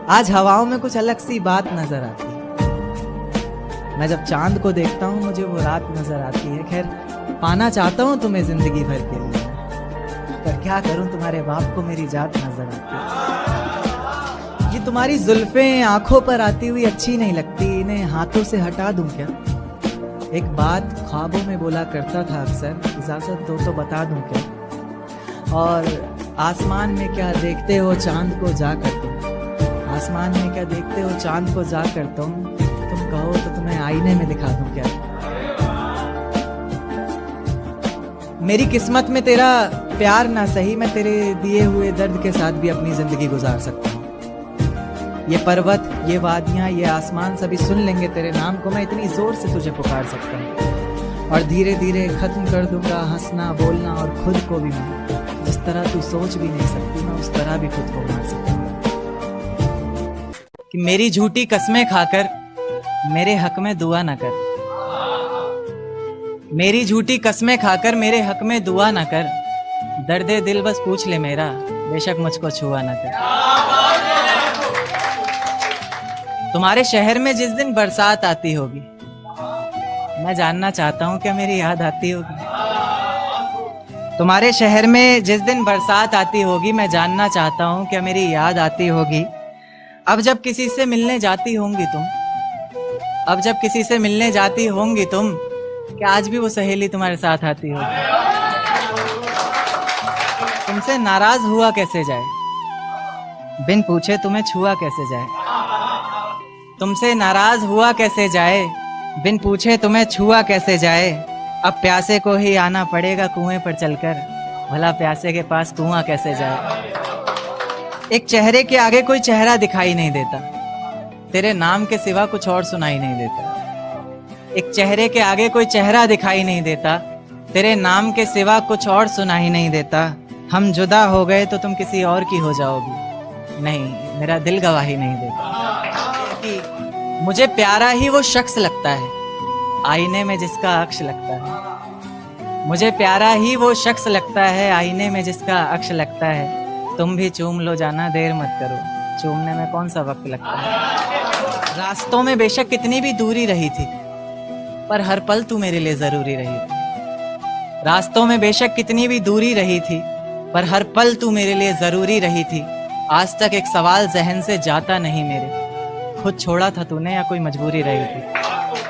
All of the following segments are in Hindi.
आज हवाओं में कुछ अलग सी बात नजर आती है। मैं जब चांद को देखता हूँ मुझे वो रात नजर आती है। खैर पाना चाहता हूँ तुम्हें जिंदगी भर के लिए, पर क्या करूँ तुम्हारे बाप को मेरी जात नजर आती है। ये तुम्हारी जुल्फें आंखों पर आती हुई अच्छी नहीं लगती, इन्हें हाथों से हटा दूं क्या? एक बात ख्वाबों में बोला करता था अक्सर, इजाजत दो तो बता दूं क्या? और आसमान में क्या देखते हो चांद को जा कर तुम, आसमान में क्या देखते हो चांद को जा कर तुम कहो तो तुम्हें आईने में दिखा दूं क्या? मेरी किस्मत में तेरा प्यार ना सही, मैं तेरे दिए हुए दर्द के साथ भी अपनी जिंदगी गुजार सकता हूँ। ये पर्वत, ये वादियां, ये आसमान सभी सुन लेंगे तेरे नाम को, मैं इतनी जोर से तुझे पुकार सकता हूँ। और धीरे धीरे खत्म कर दूंगा हंसना बोलना और खुद को भी मैं, जिस तरह तू सोच भी नहीं सकती मैं उस तरह भी खुद को मार सकता हूँ। कि मेरी झूठी कस्में खाकर मेरे हक में दुआ न कर, मेरी झूठी कस्में खाकर मेरे हक में दुआ न कर, दर्दे दिल बस पूछ ले मेरा, बेशक मुझको छुआ न कर। तुम्हारे शहर में जिस दिन बरसात आती होगी, मैं जानना चाहता हूँ क्या मेरी याद आती होगी? तुम्हारे शहर में जिस दिन बरसात आती होगी, मैं जानना चाहता हूँ क्या मेरी याद आती होगी? अब जब किसी से मिलने जाती होंगी तुम, अब जब किसी से मिलने जाती होंगी तुम, क्या आज भी वो सहेली तुम्हारे साथ आती होगी? तुमसे नाराज हुआ कैसे जाए, बिन पूछे तुम्हें छुआ कैसे जाए? तुमसे नाराज हुआ कैसे जाए, बिन पूछे तुम्हें छुआ कैसे जाए? अब प्यासे को ही आना पड़ेगा कुएं पर चलकर, भला प्यासे के पास कुआं कैसे जाए? एक चेहरे के आगे कोई चेहरा दिखाई नहीं देता, तेरे नाम के सिवा कुछ और सुनाई नहीं देता। एक चेहरे के आगे कोई चेहरा दिखाई नहीं देता, तेरे नाम के सिवा कुछ और सुनाई नहीं देता। हम जुदा हो गए तो तुम किसी और की हो जाओगी, नहीं मेरा दिल गवाही नहीं देता। कि मुझे प्यारा ही वो शख्स लगता है आईने में जिसका अक्स लगता है, मुझे प्यारा ही वो शख्स लगता है आईने में जिसका अक्स लगता है। तुम भी चूम लो जाना देर मत करो, चूमने में कौन सा वक्त लगता है। रास्तों में बेशक कितनी भी दूरी रही थी, पर हर पल तू मेरे लिए जरूरी रही थी। रास्तों में बेशक कितनी भी दूरी रही थी, पर हर पल तू मेरे लिए जरूरी रही थी। आज तक एक सवाल जहन से जाता नहीं मेरे, खुद छोड़ा था तूने या कोई मजबूरी रही थी।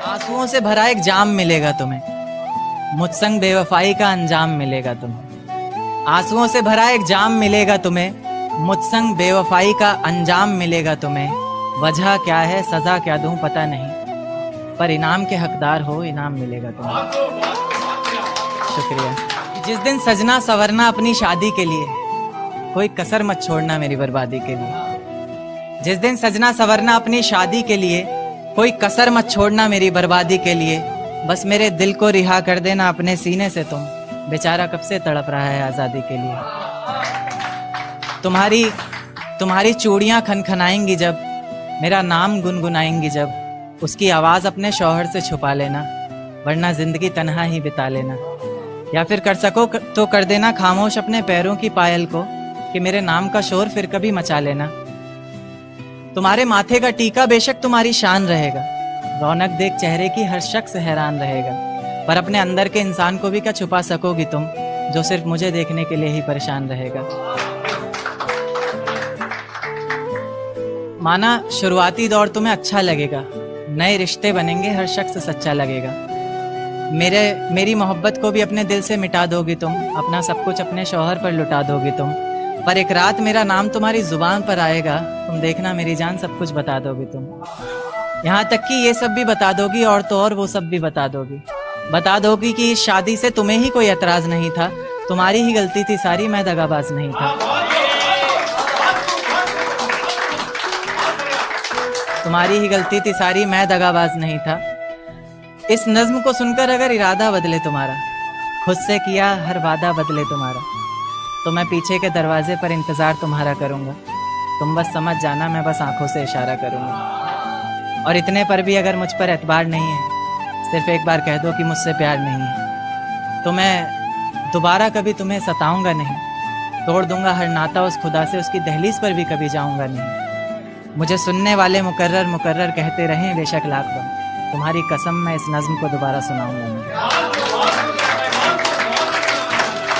आंसुओं से भरा एक जाम मिलेगा तुम्हें, मुझसंग बेवफाई का अंजाम मिलेगा तुम्हें। आंसुओं से भरा एक जाम मिलेगा तुम्हें, मुझसंग बेवफाई का अंजाम मिलेगा तुम्हें। वजह क्या है सजा क्या दूं पता नहीं, पर इनाम के हकदार हो इनाम मिलेगा तुम्हें। शुक्रिया। जिस दिन सजना सवरना अपनी शादी के लिए, कोई कसर मत छोड़ना मेरी बर्बादी के लिए। जिस दिन सजना सवरना अपनी शादी के लिए, कोई कसर मत छोड़ना मेरी बर्बादी के लिए। बस मेरे दिल को रिहा कर देना अपने सीने से तुम, बेचारा कब से तड़प रहा है आज़ादी के लिए। तुम्हारी चूड़ियाँ खनखनाएंगी जब, मेरा नाम गुनगुनाएंगी जब, उसकी आवाज़ अपने शौहर से छुपा लेना, वरना जिंदगी तन्हा ही बिता लेना। या फिर कर सको तो कर देना खामोश अपने पैरों की पायल को, कि मेरे नाम का शोर फिर कभी मचा लेना। तुम्हारे माथे का टीका बेशक तुम्हारी शान रहेगा, रौनक देख चेहरे की हर शख्स हैरान रहेगा, पर अपने अंदर के इंसान को भी क्या छुपा सकोगी तुम, जो सिर्फ मुझे देखने के लिए ही परेशान रहेगा। माना शुरुआती दौर तुम्हें अच्छा लगेगा, नए रिश्ते बनेंगे हर शख्स सच्चा लगेगा। मेरी मोहब्बत को भी अपने दिल से मिटा दोगी तुम, अपना सब कुछ अपने शौहर पर लुटा दोगी तुम। पर एक रात मेरा नाम तुम्हारी जुबान पर आएगा, तुम देखना मेरी जान सब कुछ बता दोगी तुम। यहाँ तक कि ये सब भी बता दोगी और तो और वो सब भी बता दोगी। बता दोगी कि इस शादी से तुम्हें ही कोई एतराज नहीं था, तुम्हारी ही गलती थी सारी, मैं दगाबाज नहीं था। तुम्हारी ही गलती थी सारी, मैं दगाबाज नहीं था। इस नज्म को सुनकर अगर इरादा बदले तुम्हारा, खुद से किया हर वादा बदले तुम्हारा, तो मैं पीछे के दरवाजे पर इंतजार तुम्हारा करूंगा। तुम बस समझ जाना मैं बस आंखों से इशारा करूंगा। और इतने पर भी अगर मुझ पर एतबार नहीं है, सिर्फ एक बार कह दो कि मुझसे प्यार नहीं है, तो मैं दोबारा कभी तुम्हें सताऊंगा नहीं। तोड़ दूंगा हर नाता उस खुदा से, उसकी दहलीज पर भी कभी जाऊंगा नहीं। मुझे सुनने वाले मुकर्रर मुकर्रर कहते रहें बेशक लाख बार, तुम्हारी कसम मैं इस नज़्म को दोबारा सुनाऊंगा मैं।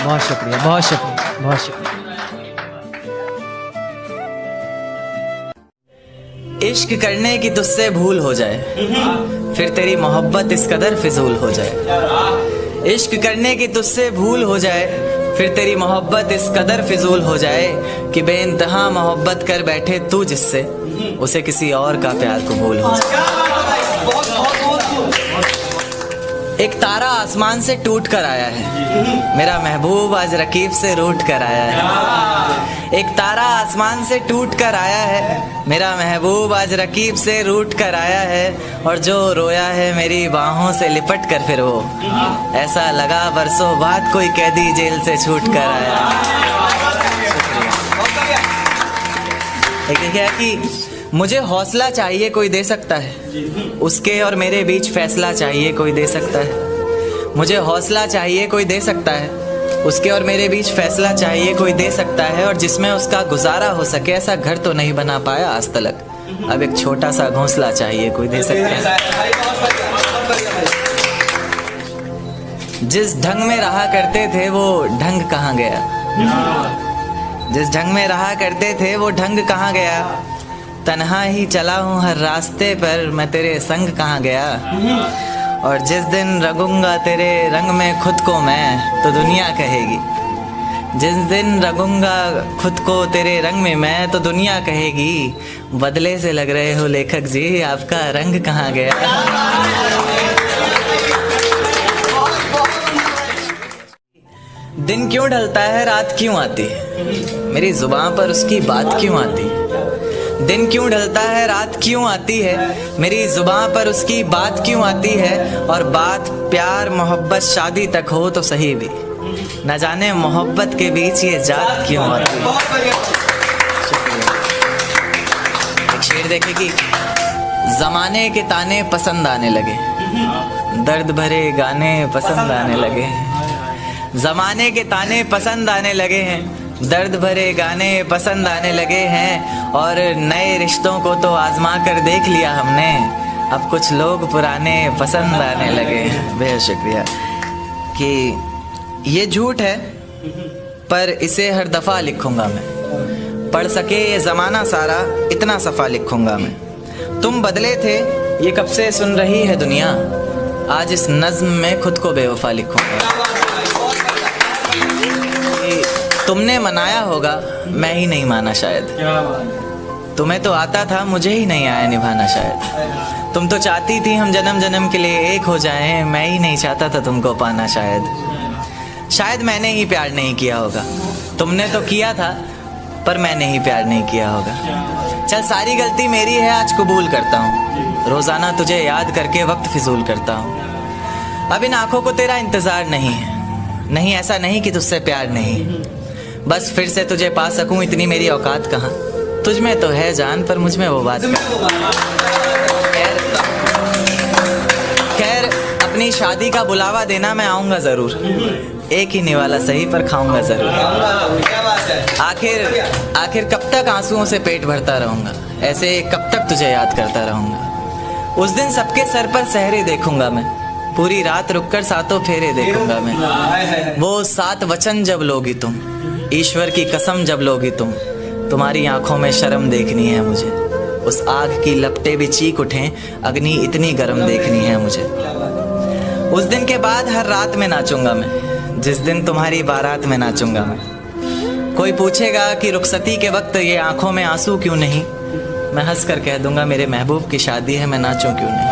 बहुत शुक्रिया, बहुत शुक्रिया, बहुत शुक्रिया। इश्क करने की तुझसे भूल हो जाए, फिर तेरी मोहब्बत इस कदर फिजूल हो जाए। इश्क करने की तुझसे भूल हो जाए, फिर तेरी मोहब्बत इस कदर फिजूल हो जाए कि बेइंतहा मोहब्बत कर बैठे तू जिससे, उसे किसी और का प्यार कबूल हो जाए। एक तारा आसमान से टूट कर आया है, मेरा महबूब आज रकीब से रूठ कर आया है। एक तारा आसमान से टूट कर आया है, मेरा महबूब आज रकीब से रूठ कर आया है। और जो रोया है मेरी बाहों से लिपट कर फिर वो, ऐसा लगा बरसों बाद कोई कैदी जेल से छूट कर आया। देखिए क्या कि मुझे हौसला चाहिए कोई दे सकता है, उसके और मेरे बीच फैसला चाहिए कोई दे सकता है। मुझे हौसला चाहिए कोई दे सकता है, उसके और मेरे बीच फैसला चाहिए कोई दे सकता है। और जिसमें उसका गुजारा हो सके, ऐसा घर तो नहीं बना पाया आज तलक, अब एक छोटा सा घोंसला चाहिए कोई दे सकता है। जिस ढंग में रहा करते थे वो ढंग कहाँ गया, जिस ढंग में रहा करते थे वो ढंग कहाँ गया। तन्हा ही चला हूँ हर रास्ते पर, मैं तेरे संग कहाँ गया। और जिस दिन रंगूंगा तेरे रंग में खुद को मैं, तो दुनिया कहेगी, जिस दिन रंगूंगा खुद को तेरे रंग में मैं, तो दुनिया कहेगी बदले से लग रहे हो लेखक जी, आपका रंग कहाँ गया। दिन क्यों ढलता है रात क्यों आती है, मेरी जुबान पर उसकी बात क्यों आती है। दिन क्यों ढलता है रात क्यों आती है, मेरी जुबान पर उसकी बात क्यों आती है। और बात प्यार मोहब्बत शादी तक हो तो सही भी, न जाने मोहब्बत के बीच ये जात क्यों आती है। एक शेर देखे कि जमाने के ताने पसंद आने लगे, दर्द भरे गाने पसंद आने लगे। जमाने के ताने पसंद आने लगे हैं, दर्द भरे गाने पसंद आने लगे हैं। और नए रिश्तों को तो आजमा कर देख लिया हमने, अब कुछ लोग पुराने पसंद आने लगे हैं। बेहद शुक्रिया। कि ये झूठ है पर इसे हर दफ़ा लिखूंगा मैं, पढ़ सके ये ज़माना सारा इतना सफ़ा लिखूंगा मैं। तुम बदले थे ये कब से सुन रही है दुनिया, आज इस नज़्म में खुद को बेवफा लिखूंगा। तुमने मनाया होगा मैं ही नहीं माना शायद, तुम्हें तो आता था मुझे ही नहीं आया निभाना शायद। तुम तो चाहती थी हम जन्म जन्म के लिए एक हो जाएं, मैं ही नहीं चाहता था तुमको पाना शायद। शायद मैंने ही प्यार नहीं किया होगा, तुमने तो किया था पर मैंने ही प्यार नहीं किया होगा। चल सारी गलती मेरी है आज कबूल करता हूँ, रोज़ाना तुझे याद करके वक्त फिजूल करता हूँ। अब इन आँखों को तेरा इंतज़ार नहीं है, नहीं ऐसा नहीं कि तुझसे प्यार नहीं, बस फिर से तुझे पा सकूं इतनी मेरी औकात कहाँ। तुझ में तो है जान पर मुझ में वो बात खैर अपनी शादी का बुलावा देना मैं आऊँगा ज़रूर, एक ही निवाला सही पर खाऊंगा ज़रूर। आखिर कब तक आंसुओं से पेट भरता रहूँगा, ऐसे कब तक तुझे याद करता रहूँगा। उस दिन सबके सर पर सहरे देखूंगा मैं, पूरी रात रुककर सातों फेरे देखूंगा मैं। वो 7 वचन जब लोगी तुम, ईश्वर की कसम जब लोगी तुम, तुम्हारी आंखों में शर्म देखनी है मुझे। उस आग की लपटें भी चीख उठें, अग्नि इतनी गर्म देखनी है मुझे। उस दिन के बाद हर रात में नाचूंगा मैं, जिस दिन तुम्हारी बारात में नाचूंगा मैं। कोई पूछेगा कि रुखसती के वक्त ये आंखों में आंसू क्यों नहीं, मैं हंस कर कह दूंगा मेरे महबूब की शादी है, मैं नाचूं क्यों नहीं।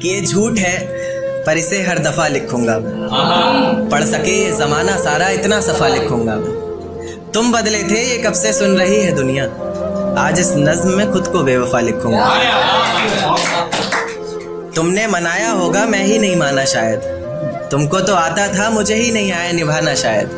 कि ये झूठ है पर इसे हर दफ़ा लिखूंगा मैं, पढ़ सके ये ज़माना सारा इतना सफ़ा लिखूंगा मैं। तुम बदले थे ये कब से सुन रही है दुनिया, आज इस नज़्म में खुद को बेवफा लिखूंगा। तुमने मनाया होगा मैं ही नहीं माना शायद, तुमको तो आता था मुझे ही नहीं आया निभाना शायद।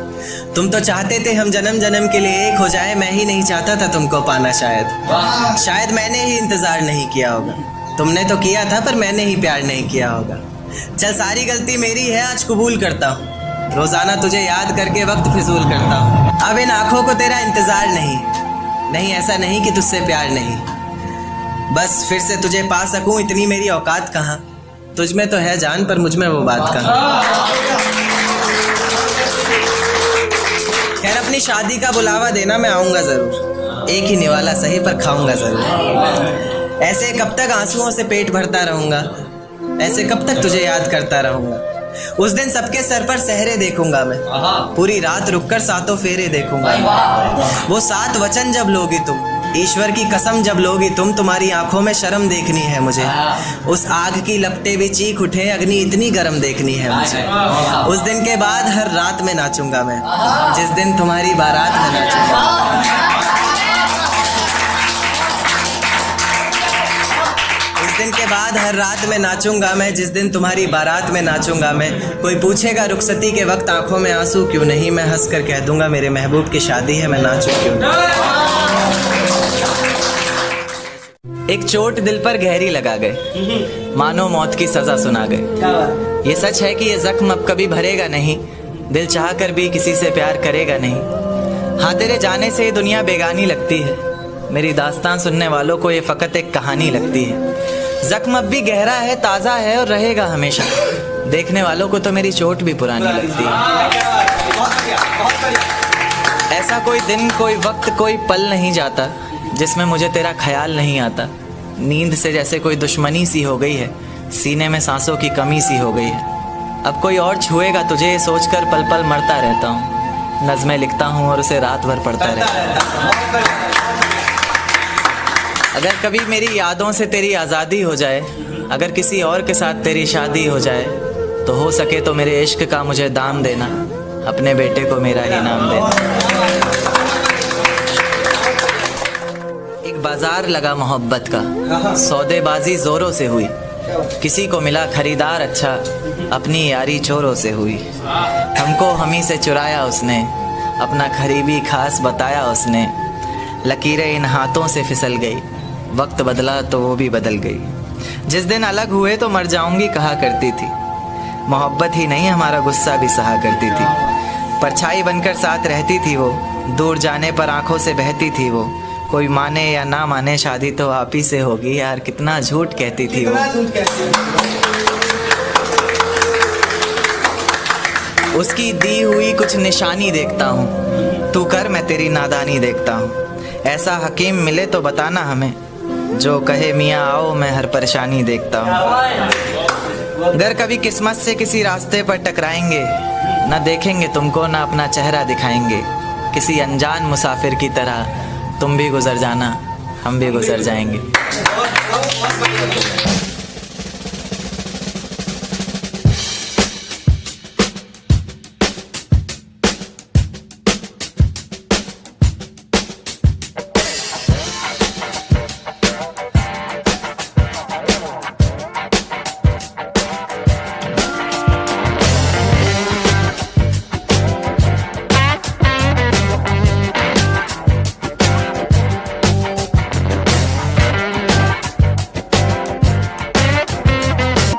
तुम तो चाहते थे हम जन्म जन्म के लिए एक हो जाए, मैं ही नहीं चाहता था तुमको पाना शायद। शायद मैंने ही इंतज़ार नहीं किया होगा, तुमने तो किया था पर मैंने ही प्यार नहीं किया होगा। चल सारी गलती मेरी है आज कबूल करता हूँ, रोजाना तुझे याद करके वक्त फिजूल करता हूँ। अब इन आंखों को तेरा इंतजार नहीं, नहीं ऐसा नहीं कि तुझसे प्यार नहीं, बस फिर से तुझे पा सकूं इतनी मेरी औकात कहाँ। तुझ में तो है जान पर मुझ में वो बात कहाँ। खैर अपनी शादी का बुलावा देना, मैं आऊँगा ज़रूर, एक ही निवाला सही पर खाऊंगा ज़रूर। ऐसे कब तक आंसुओं से पेट भरता रहूँगा, ऐसे कब तक तुझे याद करता रहूँगा। उस दिन सबके सर पर सहरे देखूंगा मैं, पूरी रात रुककर सातों फेरे देखूंगा। वो 7 वचन जब लोगी तुम, ईश्वर की कसम जब लोगी तुम, तुम्हारी आंखों में शर्म देखनी है मुझे। उस आग की लपटें भी चीख उठे, अग्नि इतनी गर्म देखनी है मुझे। उस दिन के बाद हर रात में नाचूंगा मैं, जिस दिन तुम्हारी बारात में नाचूंगा। उस दिन के बाद हर रात में नाचूंगा मैं, जिस दिन तुम्हारी बारात में नाचूंगा मैं। कोई पूछेगा रुखसती के वक्त आंखों में आंसू क्यों नहीं, मैं हंस कर कह दूंगा मेरे महबूब की शादी है, मैं नाचूं क्यों नहीं। एक चोट दिल पर गहरी लगा गए, मानो मौत की सजा सुना गए। ये सच है कि ये जख्म अब कभी भरेगा नहीं, दिल चाह कर भी किसी से प्यार करेगा नहीं। हाँ तेरे जाने से ये दुनिया बेगानी लगती है, मेरी दास्तान सुनने वालों को ये फ़कत एक कहानी लगती है। जख्म अब भी गहरा है, ताज़ा है और रहेगा हमेशा, देखने वालों को तो मेरी चोट भी पुरानी लगती है। ऐसा कोई दिन, कोई वक्त, कोई पल नहीं जाता जिसमें मुझे तेरा ख्याल नहीं आता। नींद से जैसे कोई दुश्मनी सी हो गई है, सीने में सांसों की कमी सी हो गई है। अब कोई और छुएगा तुझे ये सोचकर पल पल मरता रहता हूँ। नज़्में लिखता हूँ और उसे रात भर पढ़ता रहता हूँ। अगर कभी मेरी यादों से तेरी आज़ादी हो जाए, अगर किसी और के साथ तेरी शादी हो जाए, तो हो सके तो मेरे इश्क का मुझे दाम देना, अपने बेटे को मेरा ही नाम देना। एक बाजार लगा मोहब्बत का, सौदेबाजी जोरों से हुई, किसी को मिला खरीदार अच्छा, अपनी यारी चोरों से हुई। हमको हमी से चुराया उसने, अपना करीबी खास बताया उसने। लकीरें इन हाथों से फिसल गई, वक्त बदला तो वो भी बदल गई। जिस दिन अलग हुए तो मर जाऊंगी कहा करती थी, मोहब्बत ही नहीं हमारा गुस्सा भी सहा करती थी। परछाई बनकर साथ रहती थी वो, दूर जाने पर आंखों से बहती थी वो। कोई माने या ना माने शादी तो आप ही से होगी, यार कितना झूठ कहती थी वो। उसकी दी हुई कुछ निशानी देखता हूँ, तू कर मैं तेरी नादानी देखता हूँ। ऐसा हकीम मिले तो बताना हमें, जो कहे मियाँ आओ मैं हर परेशानी देखता हूँ। अगर कभी किस्मत से किसी रास्ते पर टकराएंगे, ना देखेंगे तुमको ना अपना चेहरा दिखाएंगे। किसी अनजान मुसाफिर की तरह तुम भी गुजर जाना, हम भी गुजर जाएंगे।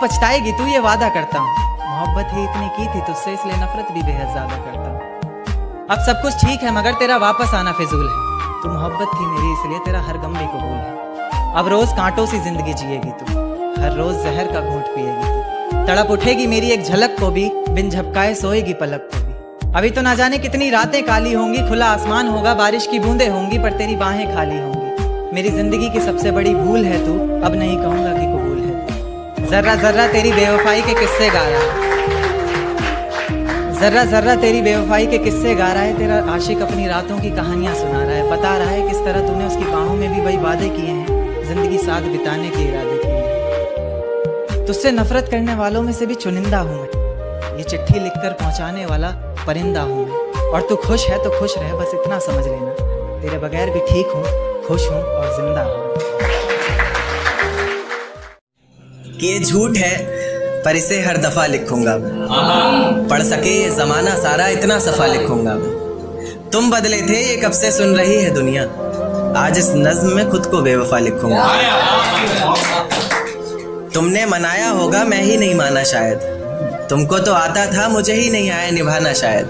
पछताएगी तू ये वादा करता हूँ, मोहब्बत ही इतनी की थी तुझसे इसलिए नफरत भी बेहद ज्यादा करता हूँ। अब सब कुछ ठीक है मगर तेरा वापस आना फिजूल है, तू मोहब्बत थी मेरी इसलिए तेरा हर गम भी कबूल है। अब रोज कांटों सी जिंदगी जिएगी तू, हर रोज जहर का घूंट पिएगी तू। तड़प उठेगी मेरी एक झलक को भी, बिन झपकाए सोएगी पलक को भी। अभी तो ना जाने कितनी रातें काली होंगी, खुला आसमान होगा बारिश की बूंदें होंगी, पर तेरी बाहें खाली होंगी। मेरी जिंदगी की सबसे बड़ी भूल है तू, अब नहीं कहूंगा कि कबूल है। जर्रा जर्रा तेरी बेवफाई के किस्से गा रहा है, जर्रा जर्रा तेरी बेवफाई के किस्से गा रहा है। तेरा आशिक अपनी रातों की कहानियां सुना रहा है, बता रहा है किस तरह तूने उसकी बाहों में भी वही वादे किए हैं, जिंदगी साथ बिताने के इरादे किए हैं। तुझसे नफरत करने वालों में से भी चुनिंदा हूँ मैं, ये चिट्ठी लिखकर पहुंचाने वाला परिंदा हूँ मैं। और तू खुश है तो खुश रह, बस इतना समझ लेना, तेरे बगैर भी ठीक हूँ, खुश हूँ और जिंदा हूँ। कि ये झूठ है पर इसे हर दफा लिखूंगा मैं, पढ़ सके ये जमाना सारा इतना सफा लिखूंगा मैं। तुम बदले थे ये कब से सुन रही है दुनिया, आज इस नज्म में खुद को बेवफा लिखूंगा। तुमने मनाया होगा मैं ही नहीं माना शायद, तुमको तो आता था, मुझे ही नहीं आया निभाना शायद।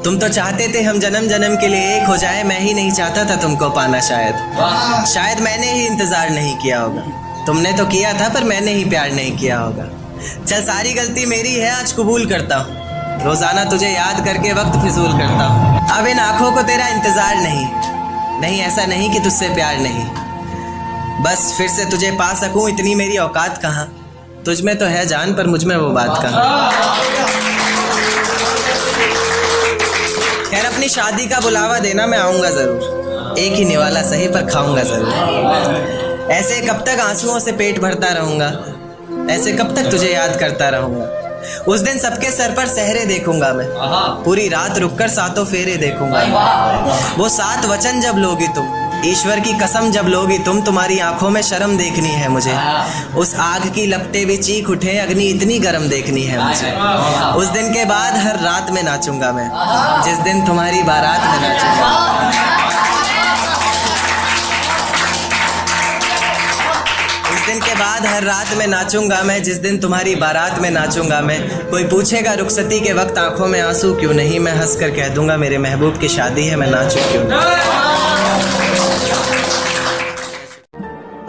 तुम तो चाहते थे हम जन्म जन्म के लिए एक हो जाए, मैं ही नहीं चाहता था तुमको पाना शायद। शायद मैंने ही इंतजार नहीं किया होगा, तुमने तो किया था पर मैंने ही प्यार नहीं किया होगा। चल सारी गलती मेरी है, आज कबूल करता हूँ। रोजाना तुझे याद करके वक्त फिजूल करता हूँ। अब इन आंखों को तेरा इंतजार नहीं, ऐसा नहीं कि तुझसे प्यार नहीं। बस फिर से तुझे पा सकूं इतनी मेरी औकात कहाँ। तुझ में तो है जान पर मुझ में वो बात कहाँ। खैर अपनी शादी का बुलावा देना, मैं आऊँगा ज़रूर। एक ही निवाला सही पर खाऊंगा ज़रूर। ऐसे कब तक आंसुओं से पेट भरता रहूँगा, ऐसे कब तक तुझे याद करता रहूँगा। उस दिन सबके सर पर सहरे देखूंगा मैं, पूरी रात रुककर सातों फेरे देखूंगा। वो 7 वचन जब लोगी तुम, ईश्वर की कसम जब लोगी तुम, तुम्हारी आंखों में शर्म देखनी है मुझे। उस आग की लपटें भी चीख उठे, अग्नि इतनी गर्म देखनी है मुझे। उस दिन के बाद हर रात में नाचूंगा मैं, जिस दिन तुम्हारी बारात में नाचूंगा। उस दिन के बाद हर रात में नाचूंगा मैं, जिस दिन तुम्हारी बारात में नाचूंगा मैं। कोई पूछेगा रुखसती के वक्त आंखों में आंसू क्यों नहीं, मैं हंस कर कह दूंगा मेरे महबूब की शादी है, मैं नाचूं क्यों नहीं।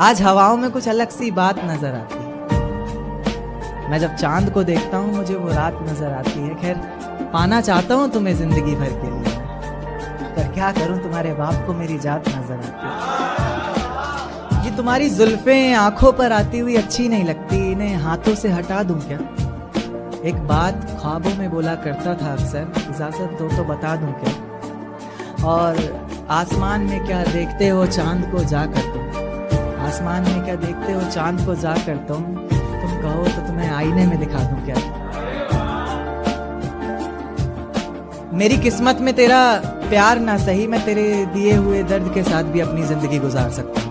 आज हवाओं में कुछ अलग सी बात नजर आती है। मैं जब चांद को देखता हूँ मुझे वो रात नजर आती है। खैर पाना चाहता हूँ तुम्हें जिंदगी भर के लिए, पर क्या करूँ तुम्हारे बाप को मेरी जात नजर आती है। ये तुम्हारी जुल्फें आंखों पर आती हुई अच्छी नहीं लगती, इन्हें हाथों से हटा दूं क्या। एक बात ख्वाबों में बोला करता था अक्सर, इजाजत दो तो बता दूं क्या। और आसमान में क्या देखते हो चांद को जाकर तुम, आसमान में क्या देखते हो चांद को जाकर तुम कहो तो तुम्हें आईने में दिखा दूं क्या। मेरी किस्मत में तेरा प्यार ना सही, मैं तेरे दिए हुए दर्द के साथ भी अपनी जिंदगी गुजार सकता हूँ।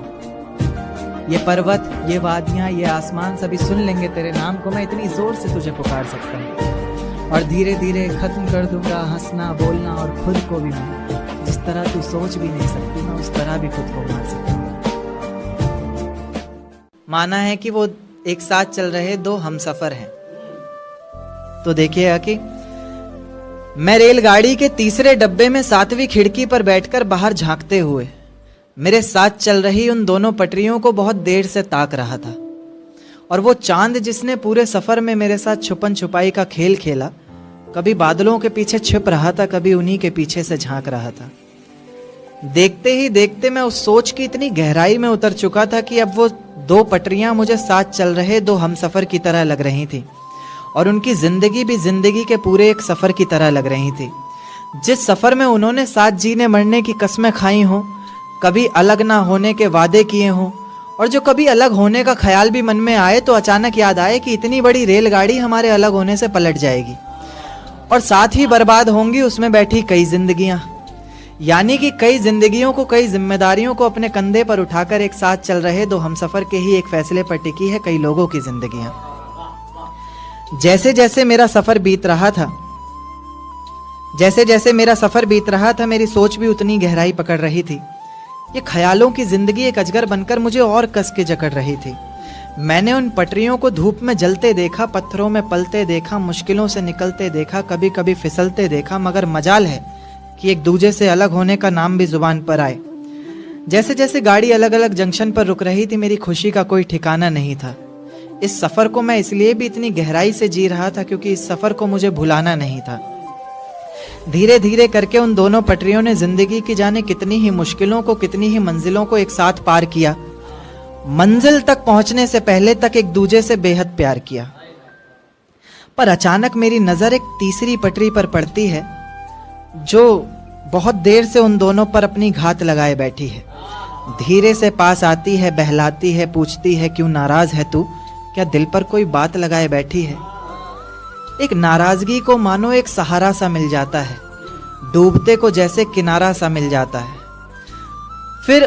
ये पर्वत, ये वादियां, ये आसमान सभी सुन लेंगे तेरे नाम को, मैं इतनी जोर से तुझे पुकार सकता हूँ। और धीरे धीरे खत्म कर दूंगा हंसना बोलना, और खुद को भी मैं जिस तरह तू सोच भी नहीं सकती, मैं उस तरह भी खुद को मार सकता हूँ। माना है कि वो एक साथ चल रहे 2 हमसफर हैं। तो देखिएगा कि मैं रेलगाड़ी के तीसरे डब्बे में 7वीं खिड़की पर बैठकर बाहर झांकते हुए मेरे साथ चल रही उन दोनों पटरियों को बहुत देर से ताक रहा था। और वो चांद जिसने पूरे सफर में मेरे साथ छुपन छुपाई का खेल खेला, कभी बादलों के पीछे छिप रहा था, कभी उन्हीं के पीछे से झांक रहा था। देखते ही देखते मैं उस सोच की इतनी गहराई में उतर चुका था कि अब वो 2 पटरियां मुझे साथ चल रहे 2 हमसफर की तरह लग रही थी, और उनकी जिंदगी भी जिंदगी के पूरे एक सफर की तरह लग रही थी। जिस सफर में उन्होंने साथ जीने मरने की कस्में खाई हों, कभी अलग ना होने के वादे किए हों, और जो कभी अलग होने का ख्याल भी मन में आए तो अचानक याद आए कि इतनी बड़ी रेलगाड़ी हमारे अलग होने से पलट जाएगी, और साथ ही बर्बाद होंगी उसमें बैठी कई जिंदगियां। यानी कि कई जिंदगियों को, कई जिम्मेदारियों को अपने कंधे पर उठाकर एक साथ चल रहे 2 हमसफर के ही एक फैसले पर टिकी है कई लोगों की जिंदगियां। जैसे जैसे मेरा सफर बीत रहा था, मेरी सोच भी उतनी गहराई पकड़ रही थी। ये ख्यालों की जिंदगी एक अजगर बनकर मुझे और कस के जकड़ रही थी। मैंने उन पटरियों को धूप में जलते देखा, पत्थरों में पलते देखा, मुश्किलों से निकलते देखा, कभी कभी फिसलते देखा, मगर मजाल है कि एक दूजे से अलग होने का नाम भी जुबान पर आए। जैसे जैसे गाड़ी अलग अलग जंक्शन पर रुक रही थी, मेरी खुशी का कोई ठिकाना नहीं था। इस सफर को मैं इसलिए भी इतनी गहराई से जी रहा था क्योंकि इस सफर को मुझे भुलाना नहीं था। धीरे धीरे करके उन दोनों पटरियों ने जिंदगी की जाने कितनी ही मुश्किलों को, कितनी ही मंजिलों को एक साथ पार किया। मंजिल तक पहुंचने से पहले तक एक दूजे से बेहद प्यार किया। पर अचानक मेरी नजर एक तीसरी पटरी पर पड़ती है जो बहुत देर से उन दोनों पर अपनी घात लगाए बैठी है। धीरे से पास आती है, बहलाती है, पूछती है क्यों नाराज है तू, क्या दिल पर कोई बात लगाए बैठी है। एक नाराजगी को मानो एक सहारा सा मिल जाता है, डूबते को जैसे किनारा सा मिल जाता है। फिर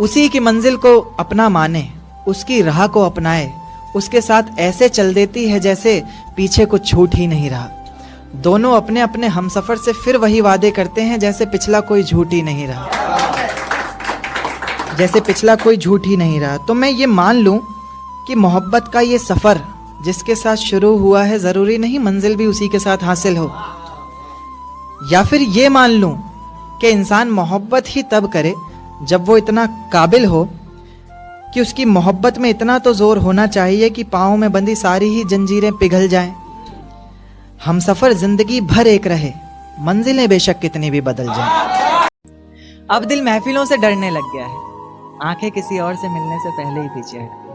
उसी की मंजिल को अपना माने, उसकी राह को अपनाए, उसके साथ ऐसे चल देती है जैसे पीछे कुछ छूट ही नहीं रहा। दोनों अपने अपने हमसफर से फिर वही वादे करते हैं जैसे पिछला कोई झूठ ही नहीं रहा, तो मैं ये मान लूं कि मोहब्बत का ये सफर जिसके साथ शुरू हुआ है ज़रूरी नहीं मंजिल भी उसी के साथ हासिल हो। या फिर ये मान लूं कि इंसान मोहब्बत ही तब करे जब वो इतना काबिल हो कि उसकी मोहब्बत में इतना तो जोर होना चाहिए कि पाँव में बंधी सारी ही जंजीरें पिघल जाएं। हम सफ़र जिंदगी भर एक रहे, मंजिलें बेशक कितनी भी बदल जाएं। अब दिल महफिलों से डरने लग गया है, आंखें किसी और से मिलने से पहले ही पीछे हटती हैं।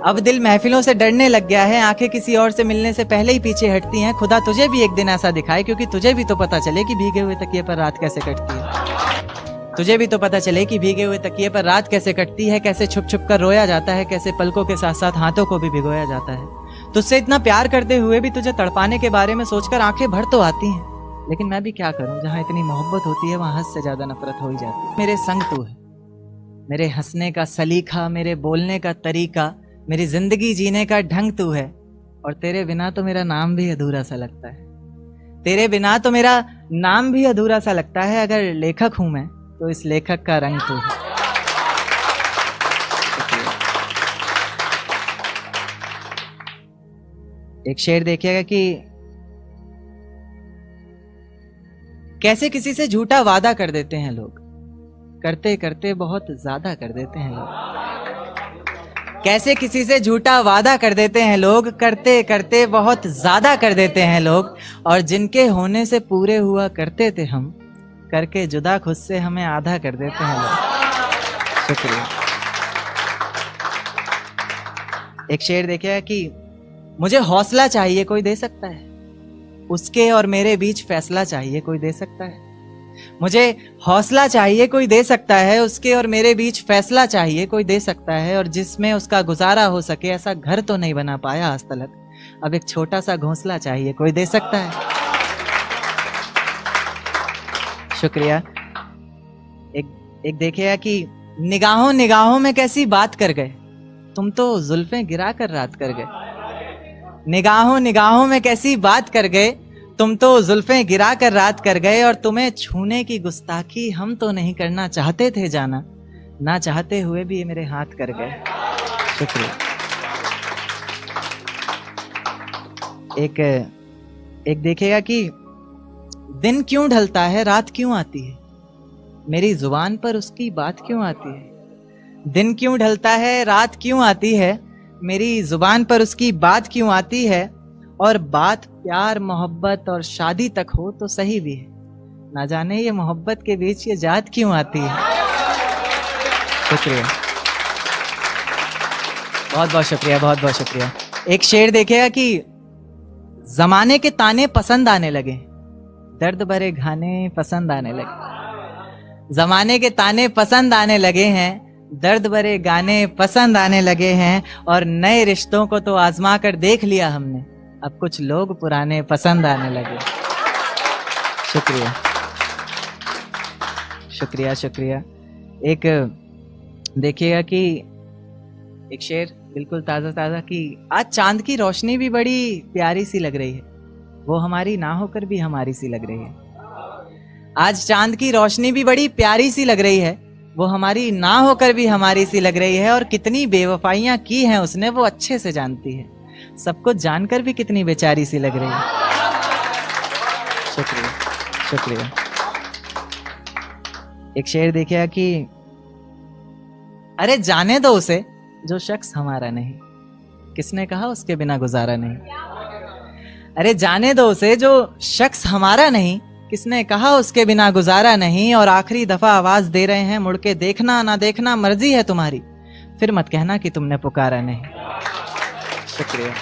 अब दिल महफिलों से डरने लग गया है, आंखें किसी और से मिलने से पहले ही पीछे हटती हैं। खुदा तुझे भी एक दिन ऐसा दिखाए, क्योंकि तुझे भी तो पता चले कि भीगे हुए तकिए पर रात कैसे कटती है। तुझे भी तो पता चले कि भीगे हुए तकिए पर रात कैसे कटती है, कैसे छुप छुप कर रोया जाता है, कैसे पलकों के साथ साथ हाथों को भी भिगोया जाता है। तुझसे इतना प्यार करते हुए भी तुझे तड़पाने के बारे में सोचकर आंखें भर तो आती हैं, लेकिन मैं भी क्या करूं, जहां इतनी मोहब्बत होती है वहां हद से ज्यादा नफरत हो ही जाती है। मेरे संग तू है, मेरे हंसने का सलीका, मेरे बोलने का तरीका, मेरी जिंदगी जीने का ढंग तू है। और तेरे बिना तो मेरा नाम भी अधूरा सा लगता है, तेरे बिना तो मेरा नाम भी अधूरा सा लगता है। अगर लेखक हूं मैं तो इस लेखक का रंग तू है। एक शेर देखिएगा कि कैसे किसी से झूठा वादा कर देते हैं लोग, करते करते बहुत ज्यादा कर देते हैं लोग। कैसे किसी से झूठा वादा कर देते हैं लोग, करते करते बहुत ज्यादा कर देते हैं लोग। और जिनके होने से पूरे हुआ करते थे हम, करके जुदा खुद से हमें आधा कर देते हैं लोग। शुक्रिया। एक शेर देखिएगा कि मुझे हौसला चाहिए कोई दे सकता है, उसके और मेरे बीच फैसला चाहिए कोई दे सकता है। मुझे हौसला चाहिए कोई दे सकता है, उसके और मेरे बीच फैसला चाहिए कोई दे सकता है। और जिसमें उसका गुजारा हो सके ऐसा घर तो नहीं बना पाया आज तलक, अब एक छोटा सा घोंसला चाहिए कोई दे सकता है। शुक्रिया। एक देखिएगा कि निगाहों निगाहों में कैसी बात कर गए, तुम तो जुल्फें गिरा कर रात कर गए। निगाहों निगाहों में कैसी बात कर गए, तुम तो जुल्फें गिरा कर रात कर गए। और तुम्हें छूने की गुस्ताखी हम तो नहीं करना चाहते थे जाना, ना चाहते हुए भी ये मेरे हाथ कर गए। शुक्रिया। एक देखिएगा कि दिन क्यों ढलता है रात क्यों आती है, मेरी जुबान पर उसकी बात क्यों आती है। दिन क्यों ढलता है रात क्यों आती है, मेरी जुबान पर उसकी बात क्यों आती है। और बात प्यार मोहब्बत और शादी तक हो तो सही भी है, ना जाने ये मोहब्बत के बीच ये जात क्यों आती है। शुक्रिया, बहुत बहुत शुक्रिया, बहुत बहुत शुक्रिया। एक शेर देखिएगा कि जमाने के ताने पसंद आने लगे, दर्द भरे गाने पसंद आने लगे। जमाने के ताने पसंद आने लगे हैं, दर्द भरे गाने पसंद आने लगे हैं। और नए रिश्तों को तो आजमा कर देख लिया हमने, अब कुछ लोग पुराने पसंद आने लगे। शुक्रिया शुक्रिया शुक्रिया। एक देखिएगा कि एक शेर बिल्कुल ताज़ा ताज़ा कि आज चांद की रोशनी भी बड़ी प्यारी सी लग रही है, वो हमारी ना होकर भी हमारी सी लग रही है। आज चांद की रोशनी भी बड़ी प्यारी सी लग रही है, वो हमारी ना होकर भी हमारी सी लग रही है। और कितनी बेवफाइयां की हैं उसने वो अच्छे से जानती है, सब कुछ जानकर भी कितनी बेचारी सी लग रही है। शुक्रिया शुक्रिया। एक शेर देखिए कि अरे जाने दो उसे जो शख्स हमारा नहीं, किसने कहा उसके बिना गुजारा नहीं। अरे जाने दो उसे जो शख्स हमारा नहीं, किसने कहा उसके बिना गुजारा नहीं। और आखिरी दफा आवाज दे रहे हैं, मुड़ के देखना ना देखना मर्जी है तुम्हारी, फिर मत कहना कि तुमने पुकारा नहीं। शुक्रिया।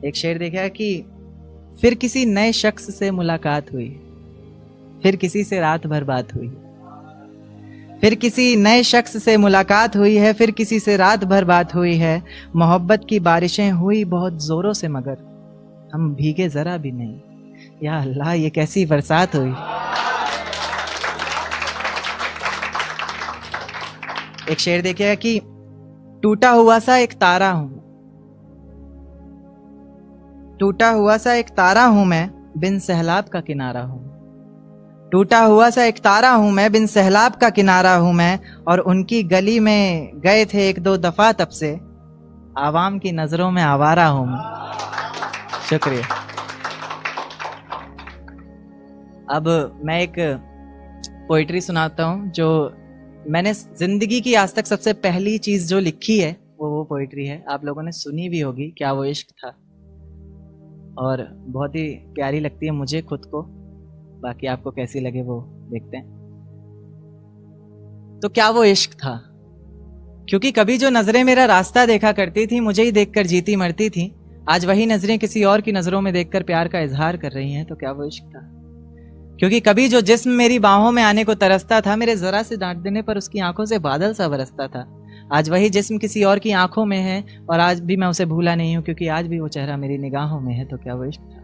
एक शेर देखा कि फिर किसी नए शख्स से मुलाकात हुई, फिर किसी से रात भर बात हुई। फिर किसी नए शख्स से मुलाकात हुई है, फिर किसी से रात भर बात हुई है। मोहब्बत की बारिशें हुई बहुत जोरों से, मगर हम भीगे जरा भी नहीं। या अल्लाह, ये कैसी बरसात हुई। एक शेर देखिएगा कि टूटा हुआ सा एक तारा हूं, टूटा हुआ सा एक तारा हूं मैं, बिन सहलाब का किनारा हूं। टूटा हुआ सा एक तारा हूं मैं, बिन सैलाब का किनारा हूं मैं, और उनकी गली में गए थे एक दो दफा तब से, आवाम की नजरों में आवारा हूं मैं। शुक्रिया। अब मैं एक पोइट्री सुनाता हूं जो मैंने जिंदगी की आज तक सबसे पहली चीज जो लिखी है वो पोइट्री है। आप लोगों ने सुनी भी होगी, क्या वो इश्क था, और बहुत ही प्यारी लगती है मुझे खुद को। बाकी आपको कैसी लगे वो देखते हैं। तो क्या वो इश्क था, क्योंकि कभी जो नजरें मेरा रास्ता देखा करती थी, मुझे ही देखकर जीती मरती थी, आज वही नजरें किसी और की नजरों में देखकर प्यार का इजहार कर रही हैं। तो क्या वो इश्क था? क्योंकि कभी जो जिस्म मेरी बाहों में आने को तरसता था, मेरे जरा से डांट देने पर उसकी आंखों से बादल सा बरसता था, आज वही जिस्म किसी और की आंखों में है, और आज भी मैं उसे भूला नहीं हूं, क्योंकि आज भी वो चेहरा मेरी निगाहों में है। तो क्या वो इश्क था?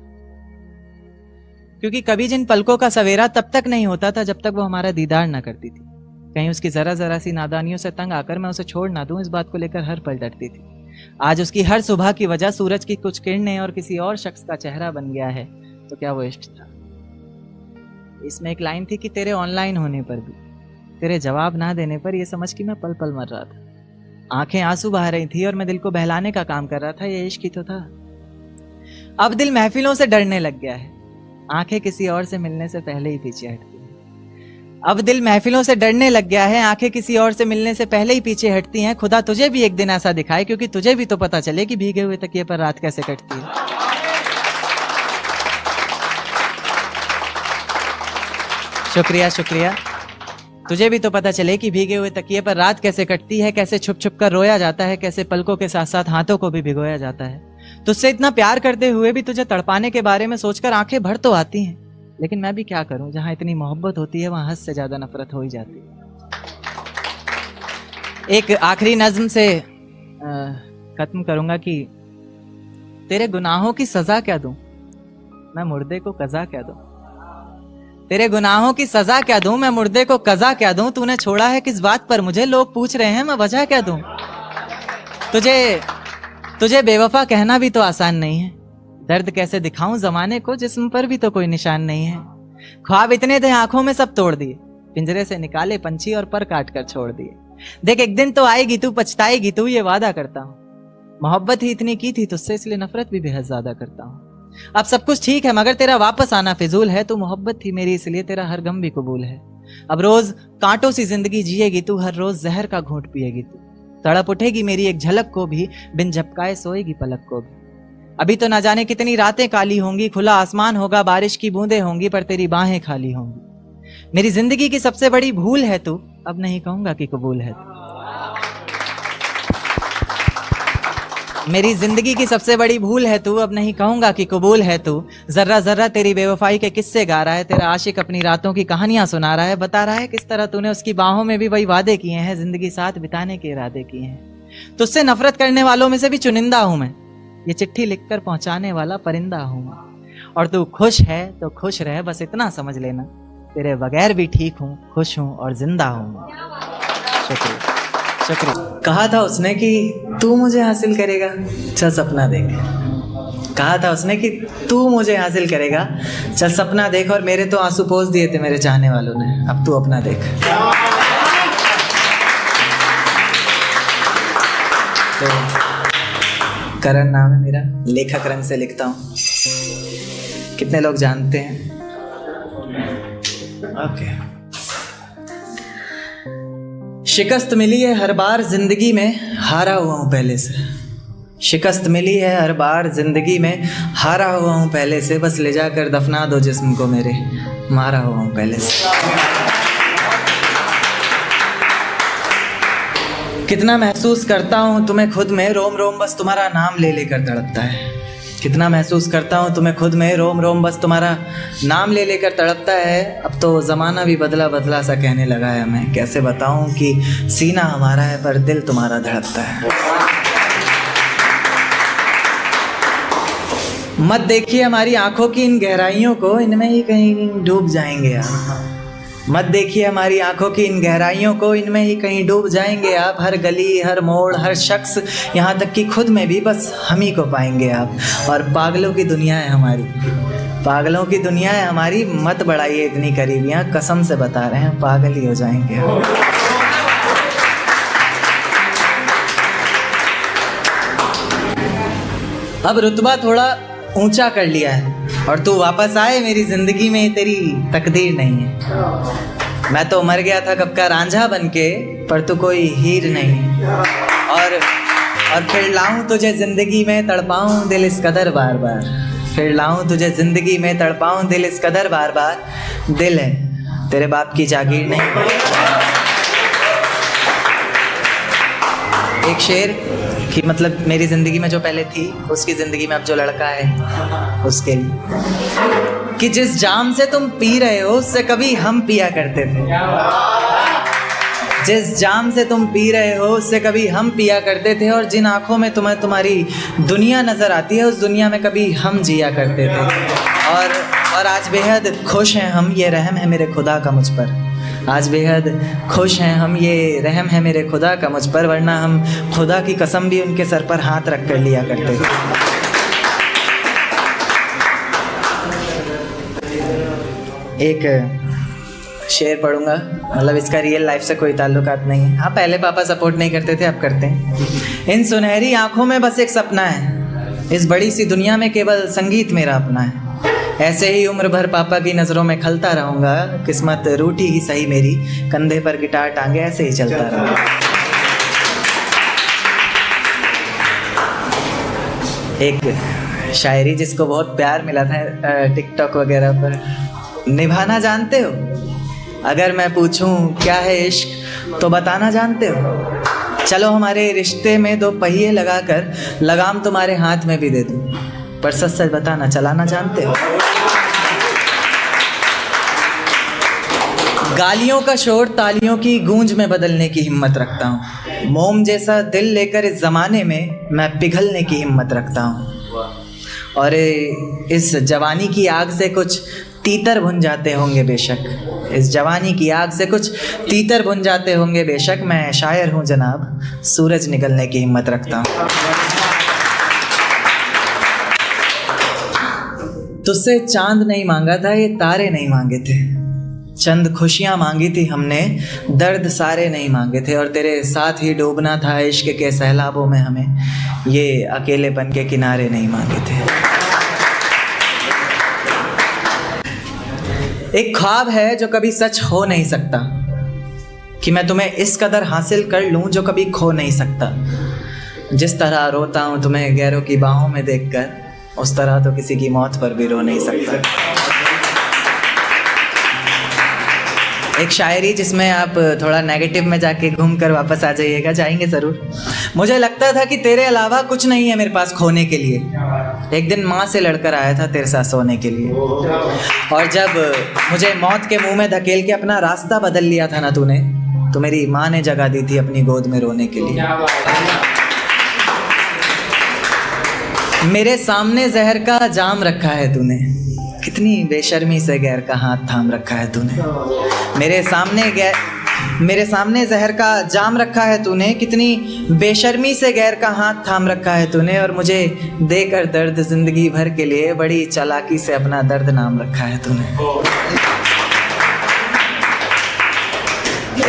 क्योंकि कभी जिन पलकों का सवेरा तब तक नहीं होता था जब तक वो हमारा दीदार ना करती थी, कहीं उसकी जरा जरा सी नादानियों से तंग आकर मैं उसे छोड़ ना दूं, इस बात को लेकर हर पल डरती थी। आज उसकी हर सुबह की वजह सूरज की कुछ किरणें और किसी और शख्स का चेहरा बन गया है। तो क्या वो इश्क था? इसमें एक लाइन थी कि तेरे ऑनलाइन होने पर भी, तेरे जवाब ना देने पर, यह समझ कि मैं पल पल मर रहा था। आंखें आंसू बहा रही थी और मैं दिल को बहलाने का काम कर रहा था। ये इश्क ही तो था। अब दिल महफिलों से डरने लग गया है, आंखें किसी और से मिलने से पहले ही पीछे हटती हैं। अब दिल महफिलों से डरने लग गया है, आंखें किसी और से मिलने से पहले ही पीछे हटती हैं। खुदा तुझे भी एक दिन ऐसा दिखाए, क्योंकि तुझे भी तो पता चले कि भीगे हुए तकिए पर रात कैसे कटती है। शुक्रिया शुक्रिया। तुझे भी तो पता चले कि भीगे हुए तकिए पर रात कैसे कटती है, कैसे छुप छुप कर रोया जाता है, कैसे पलकों के साथ साथ हाथों को भी भिगोया जाता है। तुझसे इतना प्यार करते हुए भी तुझे तड़पाने के बारे में सोचकर आंखें भर तो आती हैं, लेकिन मैं भी क्या करूं, जहां इतनी मोहब्बत होती है वहां हद से ज्यादा नफरत हो ही जाती है। एक आखिरी नज्म से खत्म करूंगा कि तेरे गुनाहों की सजा क्या दूं, मैं मुर्दे को कजा क्या दूं। तेरे गुनाहों की सजा क्या दूं, मैं मुर्दे को कजा क्या दूं। तूने छोड़ा है किस बात पर मुझे, लोग पूछ रहे हैं, मैं वजह क्या दूं। तुझे बेवफा कहना भी तो आसान नहीं है, दर्द कैसे दिखाऊं जमाने को, जिस्म पर भी तो कोई निशान नहीं है। ख्वाब इतने थे आंखों में सब तोड़ दिए, पिंजरे से निकाले पंछी और पर काट कर छोड़ दिए। देख एक दिन तो आएगी तू, पछताएगी तू, ये वादा करता हूं। मोहब्बत ही इतनी की थी तुझसे, इसलिए नफरत भी बेहद ज्यादा करता हूं। अब सब कुछ ठीक है मगर तेरा वापस आना फिजूल है, तू मोहब्बत थी मेरी इसलिए तेरा हर गम भी कबूल है। अब रोज कांटों सी जिंदगी जिएगी तू, हर रोज जहर का घूंट पिएगी तू। तड़प उठेगी मेरी एक झलक को भी, बिन झपकाए सोएगी पलक को भी। अभी तो ना जाने कितनी रातें काली होंगी, खुला आसमान होगा, बारिश की बूंदें होंगी, पर तेरी बाहें खाली होंगी। मेरी जिंदगी की सबसे बड़ी भूल है तू, अब नहीं कहूंगा कि कबूल है तू। मेरी जिंदगी की सबसे बड़ी भूल है तू, अब नहीं कहूंगा कि कबूल है तू। जर्रा जर्रा तेरी बेवफाई के किस्से गा रहा है, तेरा आशिक अपनी रातों की कहानियां सुना रहा है, बता रहा है किस तरह तूने उसकी बाहों में भी वही वादे किए हैं, जिंदगी साथ बिताने के इरादे किए हैं। तुझसे नफरत करने वालों में से भी चुनिंदा हूं मैं, ये चिट्ठी लिखकर पहुंचाने वाला परिंदा हूं मैं। और तू खुश है तो खुश रह, बस इतना समझ लेना, तेरे बगैर भी ठीक हूं, खुश हूं और जिंदा हूं। शुक्रिया शुक्रिया। कहा था उसने कि तू मुझे हासिल करेगा, चल सपना देख। कहा था उसने कि तू मुझे हासिल करेगा, चल सपना देख, और मेरे तो आंसू पोंछ दिए थे मेरे चाहने वालों ने, अब तू अपना देख। तो करण नाम है मेरा, लेखक रंग से लिखता हूँ। कितने लोग जानते हैं? ओके। शिकस्त मिली है हर बार जिंदगी में, हारा हुआ हूं पहले से। शिकस्त मिली है हर बार जिंदगी में, हारा हुआ हूं पहले से, बस ले जाकर दफना दो जिस्म को मेरे, मारा हुआ हूं पहले से। कितना महसूस करता हूं तुम्हें खुद में, रोम रोम बस तुम्हारा नाम ले लेकर तड़पता है। कितना महसूस करता हूँ तुम्हें खुद में, रोम रोम बस तुम्हारा नाम ले लेकर तड़पता है। अब तो ज़माना भी बदला बदला सा कहने लगा है, मैं कैसे बताऊँ कि सीना हमारा है पर दिल तुम्हारा धड़कता है। मत देखिए हमारी आंखों की इन गहराइयों को, इनमें ही कहीं डूब जाएंगे आप। मत देखिए हमारी आंखों की इन गहराइयों को, इनमें ही कहीं डूब जाएंगे आप। हर गली हर मोड़ हर शख्स, यहाँ तक कि खुद में भी बस हम ही को पाएंगे आप। और पागलों की दुनिया है हमारी, पागलों की दुनिया है हमारी, मत बढ़ाइए इतनी करीबियां, कसम से बता रहे हैं पागल ही हो जाएंगे। अब रुतबा थोड़ा ऊंचा कर लिया है और तू वापस आए मेरी जिंदगी में, तेरी तकदीर नहीं है। मैं तो मर गया था कब का रांझा बनके, पर तू कोई हीर नहीं। और फिर लाऊं तुझे जिंदगी में, तड़पाऊं दिल इस कदर बार बार। फिर लाऊं तुझे जिंदगी में, तड़पाऊं दिल इस कदर बार बार। दिल है तेरे बाप की जागीर नहीं। एक शेर कि मतलब मेरी ज़िंदगी में जो पहले थी, उसकी ज़िंदगी में अब जो लड़का है उसके लिए, कि जिस जाम से तुम पी रहे हो उससे कभी हम पिया करते थे। जिस जाम से तुम पी रहे हो उससे कभी हम पिया करते थे, और जिन आँखों में तुम्हें तुम्हारी दुनिया नज़र आती है उस दुनिया में कभी हम जिया करते थे। और आज बेहद खुश हैं हम, ये रहम है मेरे खुदा का मुझ पर। आज बेहद खुश हैं हम, ये रहम है मेरे खुदा का मुझ पर, वरना हम खुदा की कसम भी उनके सर पर हाथ रख कर लिया करते थे। एक शेर पढ़ूंगा, मतलब इसका रियल लाइफ से कोई ताल्लुकात नहीं है। हाँ, पहले पापा सपोर्ट नहीं करते थे, अब करते हैं। इन सुनहरी आंखों में बस एक सपना है, इस बड़ी सी दुनिया में केवल संगीत मेरा अपना है। ऐसे ही उम्र भर पापा की नज़रों में खलता रहूँगा, किस्मत रूठी ही सही मेरी, कंधे पर गिटार टांगे ऐसे ही चलता रहूँगा। एक शायरी जिसको बहुत प्यार मिला था टिकटॉक वगैरह पर, निभाना जानते हो? अगर मैं पूछूं क्या है इश्क तो बताना जानते हो? चलो हमारे रिश्ते में दो पहिए लगाकर लगाम तुम्हारे हाथ में भी दे दूं, पर सच सच बताना चलाना जानते हो? गालियों का शोर तालियों की गूंज में बदलने की हिम्मत रखता हूँ। मोम जैसा दिल लेकर इस ज़माने में मैं पिघलने की हिम्मत रखता हूँ। और इस जवानी की आग से कुछ तीतर भुन जाते होंगे बेशक, इस जवानी की आग से कुछ तीतर भुन जाते होंगे बेशक, मैं शायर हूँ जनाब, सूरज निकलने की हिम्मत रखता हूँ। तुझसे चांद नहीं मांगा था, ये तारे नहीं मांगे थे, चंद खुशियाँ मांगी थी हमने, दर्द सारे नहीं मांगे थे, और तेरे साथ ही डूबना था इश्क के सैलाबों में हमें, ये अकेलेपन के किनारे नहीं मांगे थे। एक ख्वाब है जो कभी सच हो नहीं सकता, कि मैं तुम्हें इस कदर हासिल कर लूं जो कभी खो नहीं सकता। जिस तरह रोता हूं तुम्हें गैरों की बाहों में देखकर, उस तरह तो किसी की मौत पर भी रो नहीं सकता। एक शायरी जिसमें आप थोड़ा नेगेटिव में जाके घूम कर वापस आ जाइएगा, जाएंगे ज़रूर। मुझे लगता था कि तेरे अलावा कुछ नहीं है मेरे पास खोने के लिए, एक दिन माँ से लड़कर आया था तेरे साथ सोने के लिए, और जब मुझे मौत के मुंह में धकेल के अपना रास्ता बदल लिया था ना तूने, तो मेरी माँ ने जगह दी थी अपनी गोद में रोने के लिए। मेरे सामने जहर का जाम रखा है तूने, कितनी बेशर्मी से गैर का हाथ थाम रखा है तूने। मेरे सामने जहर का जाम रखा है तूने, कितनी बेशर्मी से गैर का हाथ थाम रखा है तूने, और मुझे देकर दर्द जिंदगी भर के लिए बड़ी चालाकी से अपना दर्द नाम रखा है तूने।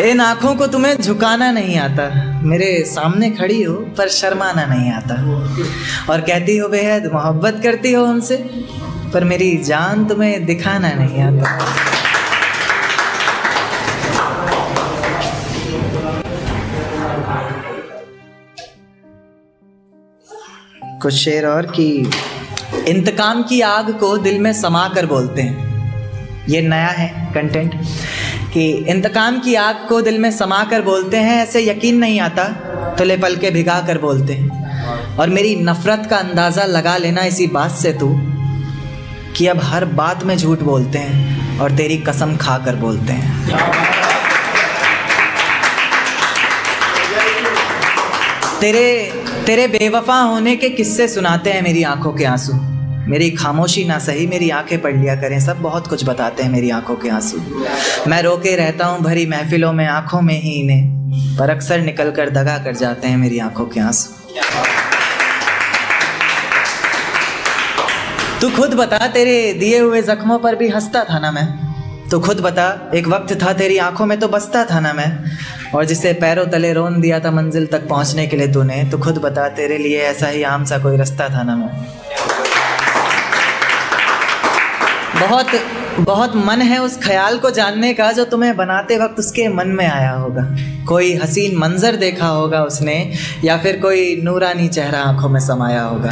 इन आँखों को तुम्हें झुकाना नहीं आता, मेरे सामने खड़ी हो पर शर्माना नहीं आता, और कहती हो बेहद मोहब्बत करती हो हमसे, पर मेरी जान तुम्हें दिखाना नहीं आता। कुछ शेर और कि इंतकाम की आग को दिल में समा कर बोलते हैं, ये नया है कंटेंट, कि इंतकाम की आग को दिल में समा कर बोलते हैं, ऐसे यकीन नहीं आता तुले पल के भिगा कर बोलते हैं, और मेरी नफरत का अंदाज़ा लगा लेना इसी बात से तू, कि अब हर बात में झूठ बोलते हैं और तेरी कसम खा कर बोलते हैं। तेरे बेवफा होने के किस्से सुनाते हैं मेरी आंखों के आंसू, मेरी खामोशी ना सही मेरी आंखें पढ़ लिया करें, सब बहुत कुछ बताते हैं मेरी आंखों के आंसू। मैं रोके रहता हूँ भरी महफिलों में आंखों में ही इन्हें, पर अक्सर निकल कर दगा कर जाते हैं मेरी आंखों के आंसू। तू खुद बता, तेरे दिए हुए जख्मों पर भी हंसता था ना मैं। तू खुद बता, एक वक्त था तेरी आंखों में तो बसता था ना मैं। और जिसे पैरों तले रोन दिया था मंजिल तक पहुंचने के लिए तूने, तो खुद बता, तेरे लिए ऐसा ही आम सा कोई रास्ता था ना मैं। बहुत मन है उस ख्याल को जानने का जो तुम्हें बनाते वक्त उसके मन में आया होगा। कोई हसीन मंजर देखा होगा उसने, या फिर कोई नूरानी चेहरा आंखों में समाया होगा।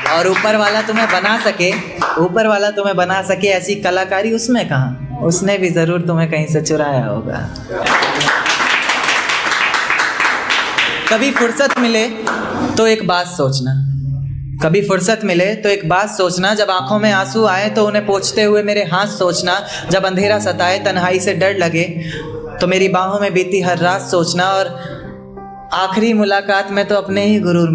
और ऊपर वाला तुम्हें बना सके ऐसी कलाकारी उसमें कहाँ, उसने भी जरूर तुम्हें कहीं से चुराया होगा। कभी फुर्सत मिले तो एक बात सोचना, जब आंखों में आंसू आए तो उन्हें पोंछते हुए मेरे हाथ सोचना, जब अंधेरा सताए तन्हाई से डर लगे तो मेरी बाहों में बीती हर रात सोचना। और आखिरी मुलाकात में तो अपने ही गुरूर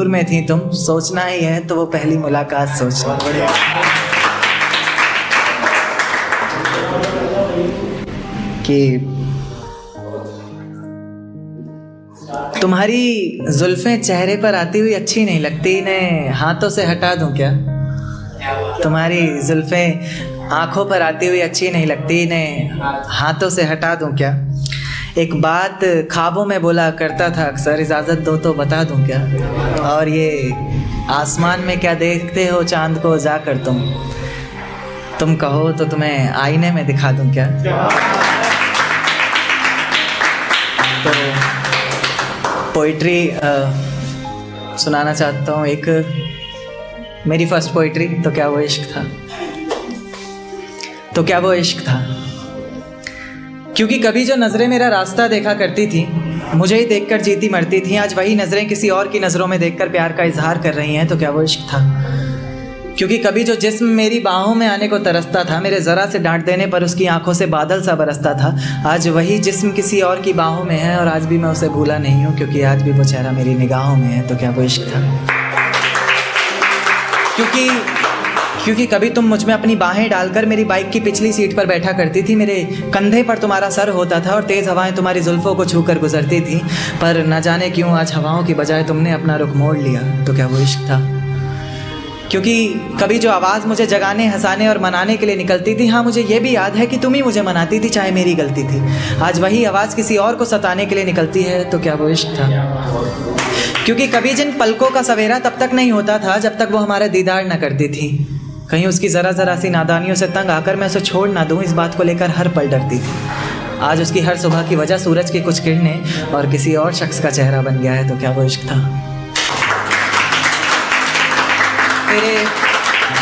में थी तुम, सोचना ही है तो वो पहली मुलाकात सोचना। कि तुम्हारी जुल्फें चेहरे पर आती हुई अच्छी नहीं लगती, इन्हें हाथों से हटा दूं क्या? तुम्हारी जुल्फें आंखों पर आती हुई अच्छी नहीं लगती, इन्हें हाथों से हटा दूं क्या? एक बात ख्वाबों में बोला करता था अक्सर, इजाज़त दो तो बता दूं क्या? और ये आसमान में क्या देखते हो चांद को जाकर तुम कहो तो तुम्हें आईने में दिखा दूं क्या? तो पोइट्री सुनाना चाहता हूँ एक, मेरी फर्स्ट पोइट्री। तो क्या वो इश्क था। क्योंकि कभी जो नज़रें मेरा रास्ता देखा करती थी, मुझे ही देखकर जीती मरती थी, आज वही नज़रें किसी और की नज़रों में देखकर प्यार का इजहार कर रही हैं। तो क्या वो इश्क था। क्योंकि कभी जो जिस्म मेरी बाहों में आने को तरसता था, मेरे ज़रा से डांट देने पर उसकी आंखों से बादल सा बरसता था, आज वही जिस्म किसी और की बाहों में है और आज भी मैं उसे भूला नहीं हूँ, क्योंकि आज भी वो चेहरा मेरी निगाहों में है। तो क्या वो इश्क था। क्योंकि कभी तुम मुझ में अपनी बाहें डालकर मेरी बाइक की पिछली सीट पर बैठा करती थी, मेरे कंधे पर तुम्हारा सर होता था और तेज़ हवाएं तुम्हारी जुल्फ़ों को छूकर गुजरती थी, पर न जाने क्यों आज हवाओं की बजाय तुमने अपना रुख मोड़ लिया। तो क्या वो इश्क था। क्योंकि कभी जो आवाज़ मुझे जगाने, हंसाने और मनाने के लिए निकलती थी, हाँ मुझे ये भी याद है कि तुम ही मुझे मनाती थी चाहे मेरी गलती थी, आज वही आवाज़ किसी और को सताने के लिए निकलती है। तो क्या वो इश्क था। क्योंकि कभी जिन पलकों का सवेरा तब तक नहीं होता था जब तक वो हमारा दीदार न करती थी, कहीं उसकी ज़रा सी नादानियों से तंग आकर मैं उसे छोड़ ना दूँ, इस बात को लेकर हर पल डरती थी। आज उसकी हर सुबह की वजह सूरज की कुछ किरणें और किसी और शख्स का चेहरा बन गया है। तो क्या वो इश्क था।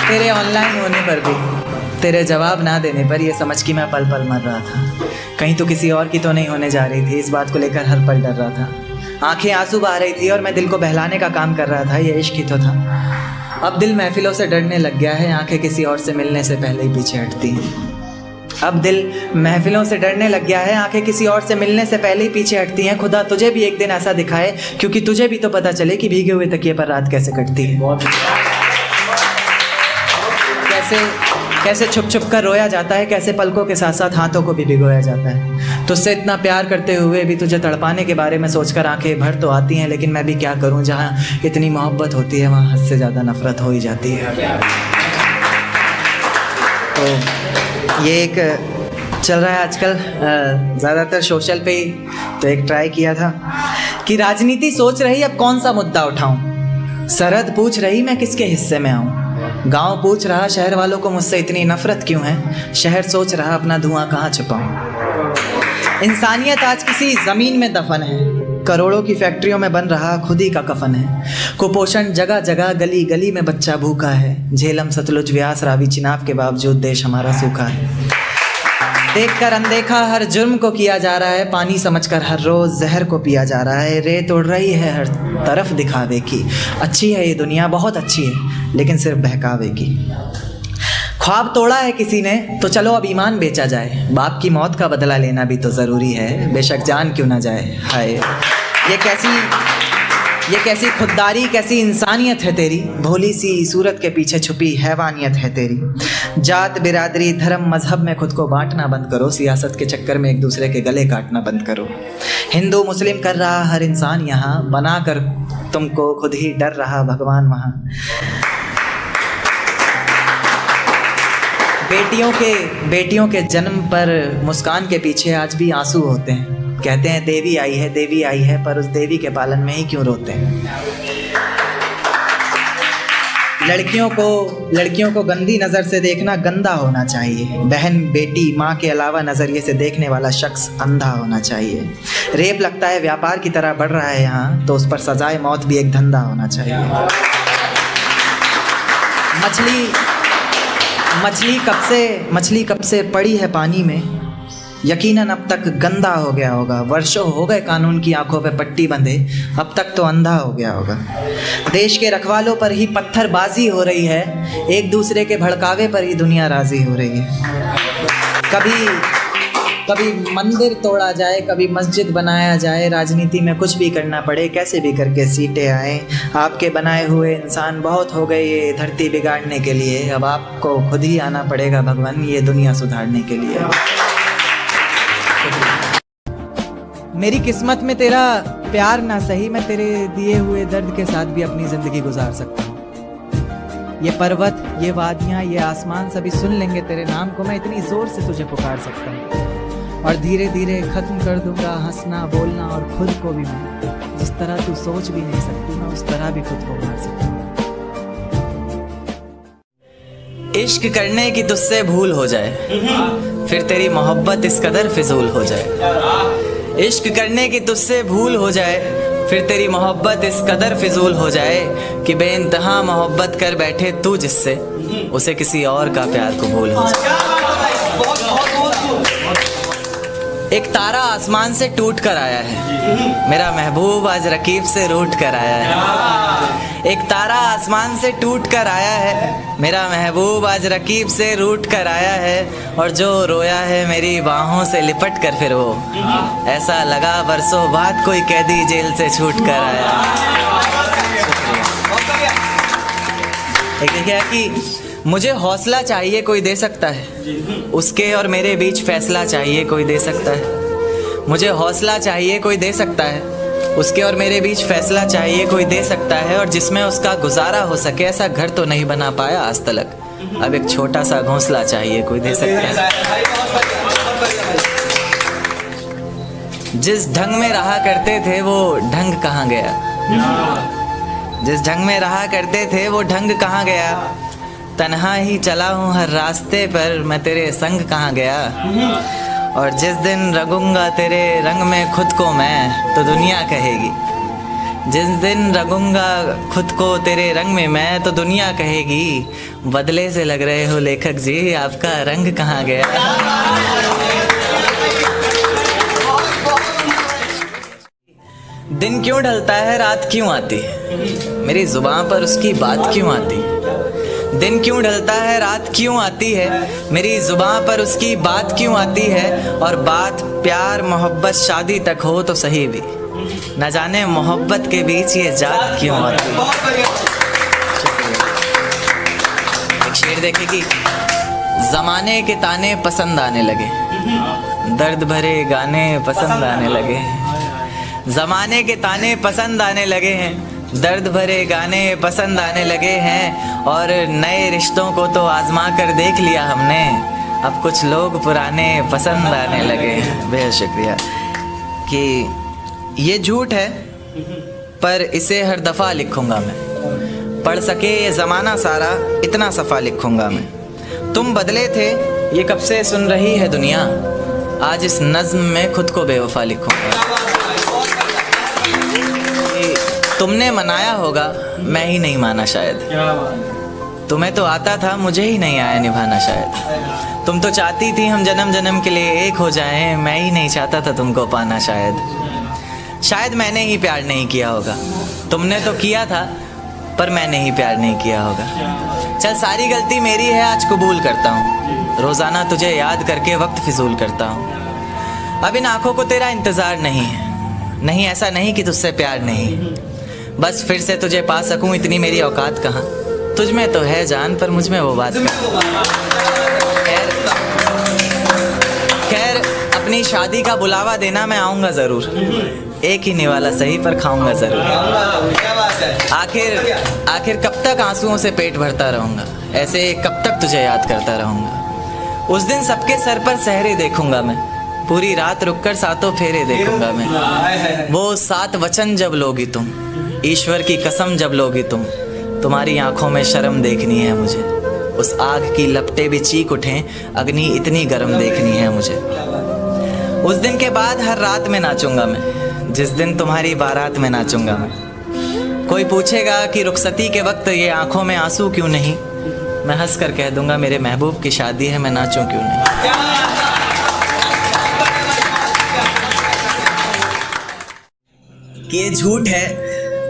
तेरे ऑनलाइन होने पर भी, तेरे जवाब ना देने पर ये समझ कि मैं पल पल मर रहा था, कहीं तो किसी और की तो नहीं होने जा रही थी, इस बात को लेकर हर पल डर रहा था। आंखें आंसू बहा रही थी और मैं दिल को बहलाने का काम कर रहा था, ये इश्क ही तो था। अब दिल महफिलों से डरने लग गया है, आंखें किसी और से मिलने से पहले ही पीछे हटती हैं। अब दिल महफिलों से डरने लग गया है, आंखें किसी और से मिलने से पहले ही पीछे हटती हैं। खुदा तुझे भी एक दिन ऐसा दिखाए, क्योंकि तुझे भी तो पता चले कि भीगे हुए तकिए पर रात कैसे कटती है। कैसे छुप छुप कर रोया जाता है, कैसे पलकों के साथ साथ हाथों को भी भिगोया जाता है। तुझसे इतना प्यार करते हुए भी तुझे तड़पाने के बारे में सोचकर आंखें भर तो आती हैं, लेकिन मैं भी क्या करूं, जहां इतनी मोहब्बत होती है वहां हद से ज़्यादा नफरत हो ही जाती है। तो ये एक चल रहा है आजकल ज़्यादातर सोशल पे ही, तो एक ट्राई किया था कि राजनीति सोच रही अब कौन सा मुद्दा उठाऊं, सरहद पूछ रही मैं किसके हिस्से में आऊं, गांव पूछ रहा शहर वालों को मुझसे इतनी नफरत क्यों है, शहर सोच रहा अपना धुआं कहाँ छुपाऊं। इंसानियत आज किसी ज़मीन में दफन है, करोड़ों की फैक्ट्रियों में बन रहा खुद ही का कफन है। कुपोषण जगह जगह, गली गली में बच्चा भूखा है। झेलम सतलुज व्यास रावी चिनाब के बावजूद देश हमारा सूखा है। देखकर अनदेखा हर जुर्म को किया जा रहा है, पानी समझकर हर रोज़ जहर को पिया जा रहा है। रेत उड़ रही है हर तरफ दिखावे की, अच्छी है ये दुनिया बहुत अच्छी है, लेकिन सिर्फ बहकावे की। ख्वाब तोड़ा है किसी ने तो चलो अब ईमान बेचा जाए, बाप की मौत का बदला लेना भी तो ज़रूरी है, बेशक जान क्यों ना जाए। हाय ये कैसी खुददारी, कैसी इंसानियत है तेरी, भोली सी सूरत के पीछे छुपी हैवानियत है तेरी। जात बिरादरी धर्म मजहब में खुद को बांटना बंद करो, सियासत के चक्कर में एक दूसरे के गले काटना बंद करो। हिंदू मुस्लिम कर रहा हर इंसान यहाँ, बना कर तुमको खुद ही डर रहा भगवान वहाँ। बेटियों के जन्म पर मुस्कान के पीछे आज भी आंसू होते हैं। कहते हैं देवी आई है, पर उस देवी के पालन में ही क्यों रोते हैं। लड़कियों को गंदी नज़र से देखना गंदा होना चाहिए। बहन बेटी माँ के अलावा नज़रिए से देखने वाला शख्स अंधा होना चाहिए। रेप लगता है व्यापार की तरह बढ़ रहा है यहाँ, तो उस पर सजाए मौत भी एक धंधा होना चाहिए। मछली कब से पड़ी है पानी में, यकीनन अब तक गंदा हो गया होगा। वर्षों हो गए कानून की आंखों पे पट्टी बंधे, अब तक तो अंधा हो गया होगा। देश के रखवालों पर ही पत्थरबाजी हो रही है, एक दूसरे के भड़कावे पर ही दुनिया राजी हो रही है। कभी मंदिर तोड़ा जाए, कभी मस्जिद बनाया जाए, राजनीति में कुछ भी करना पड़े, कैसे भी करके सीटें आए। आपके बनाए हुए इंसान बहुत हो गए ये धरती बिगाड़ने के लिए, अब आपको खुद ही आना पड़ेगा भगवान ये दुनिया सुधारने के लिए। मेरी किस्मत में तेरा प्यार ना सही, मैं तेरे दिए हुए दर्द के साथ भी अपनी जिंदगी गुजार सकता हूँ। ये पर्वत, ये वादियाँ, ये आसमान सभी सुन लेंगे तेरे नाम को, मैं इतनी जोर से तुझे पुकार सकता हूँ। और धीरे धीरे खत्म कर दूंगा हंसना बोलना, और खुद को भी मैं जिस तरह तू सोच भी नहीं सकती, मैं उस तरह भी खुद को मार सकता हूँ। इश्क करने की तुझसे भूल हो जाए, फिर तेरी मोहब्बत इस कदर फिजूल हो जाए। इश्क करने की तुझसे भूल हो जाए, फिर तेरी मोहब्बत इस कदर फिजूल हो जाए कि बेइंतहा मोहब्बत कर बैठे तू जिससे, उसे किसी और का प्यार कबूल हो जाए। एक तारा आसमान से टूट कर आया है, मेरा महबूब आज रकीब से रूठ कर आया है। एक तारा आसमान से टूट कर आया है, मेरा महबूब आज रकीब से रूठ कर आया है। और जो रोया है मेरी बाहों से लिपट कर, फिर वो ऐसा लगा बरसों बाद कोई कैदी जेल से छूट कर आया। एक देखिए कि मुझे हौसला चाहिए कोई दे सकता है, उसके और मेरे बीच फैसला चाहिए कोई दे सकता है। मुझे हौसला चाहिए कोई दे सकता है, उसके और मेरे बीच फैसला चाहिए कोई दे सकता है। और जिसमें उसका गुजारा हो सके, ऐसा घर तो नहीं बना पाया आज तलक, अब एक छोटा सा घोंसला चाहिए कोई दे सकता है। जिस ढंग में रहा करते थे वो ढंग कहाँ गया, जिस ढंग में रहा करते थे वो ढंग कहाँ गया। तन्हा ही चला हूँ हर रास्ते पर, मैं तेरे संग कहाँ गया। और जिस दिन रंगूंगा तेरे रंग में खुद को मैं, तो दुनिया कहेगी। जिस दिन रंगूंगा खुद को तेरे रंग में मैं, तो दुनिया कहेगी बदले से लग रहे हो लेखक जी, आपका रंग कहाँ गया। दिन क्यों ढलता है रात क्यों आती है, मेरी जुबान पर उसकी बात क्यों आती है। दिन क्यों ढलता है रात क्यों आती है, मेरी जुबान पर उसकी बात क्यों आती है। और बात प्यार मोहब्बत शादी तक हो तो सही भी, न जाने मोहब्बत के बीच ये जात क्यों आती है। एक शेर देखे कि जमाने के ताने पसंद आने लगे, दर्द भरे गाने पसंद आने लगे। जमाने के ताने पसंद आने लगे हैं, दर्द भरे गाने पसंद आने लगे हैं। और नए रिश्तों को तो आजमा कर देख लिया हमने, अब कुछ लोग पुराने पसंद आने लगे। बेहद शुक्रिया। कि ये झूठ है पर इसे हर दफ़ा लिखूंगा मैं, पढ़ सके ये ज़माना सारा इतना सफ़ा लिखूंगा मैं। तुम बदले थे ये कब से सुन रही है दुनिया, आज इस नज़्म में खुद को बेवफा लिखूंगा। तुमने मनाया होगा मैं ही नहीं माना शायद, तुम्हें तो आता था मुझे ही नहीं आया निभाना शायद। तुम तो चाहती थी हम जन्म जन्म के लिए एक हो जाएं, मैं ही नहीं चाहता था तुमको पाना शायद मैंने ही प्यार नहीं किया होगा, तुमने तो किया था पर मैंने ही प्यार नहीं किया होगा। चल सारी गलती मेरी है आज कबूल करता हूँ, रोज़ाना तुझे याद करके वक्त फिजूल करता हूँ। अब इन आँखों को तेरा इंतज़ार नहीं है, नहीं ऐसा नहीं कि तुझसे प्यार नहीं, बस फिर से तुझे पा सकूं इतनी मेरी औकात कहाँ। तुझ में तो है जान पर मुझ में वो बात खैर अपनी शादी का बुलावा देना मैं आऊँगा ज़रूर। एक ही निवाला सही पर खाऊंगा ज़रूर। आखिर कब तक आंसुओं से पेट भरता रहूँगा, ऐसे कब तक तुझे याद करता रहूँगा। उस दिन सबके सर पर सहरे देखूंगा मैं, पूरी रात रुककर सातों फेरे देखूंगा मैं। वो 7 वचन जब लोगी तुम, ईश्वर की कसम जब लोगी तुम, तुम्हारी आंखों में शर्म देखनी है मुझे। उस आग की लपटें भी चीख उठें, अग्नि इतनी गर्म देखनी है मुझे। उस दिन के बाद हर रात में नाचूंगा मैं, जिस दिन तुम्हारी बारात में नाचूंगा मैं। कोई पूछेगा कि रुखसती के वक्त ये आंखों में आंसू क्यों नहीं, मैं हंस कर कह दूंगा मेरे महबूब की शादी है, मैं नाचूं क्यों नहीं। कि ये झूठ है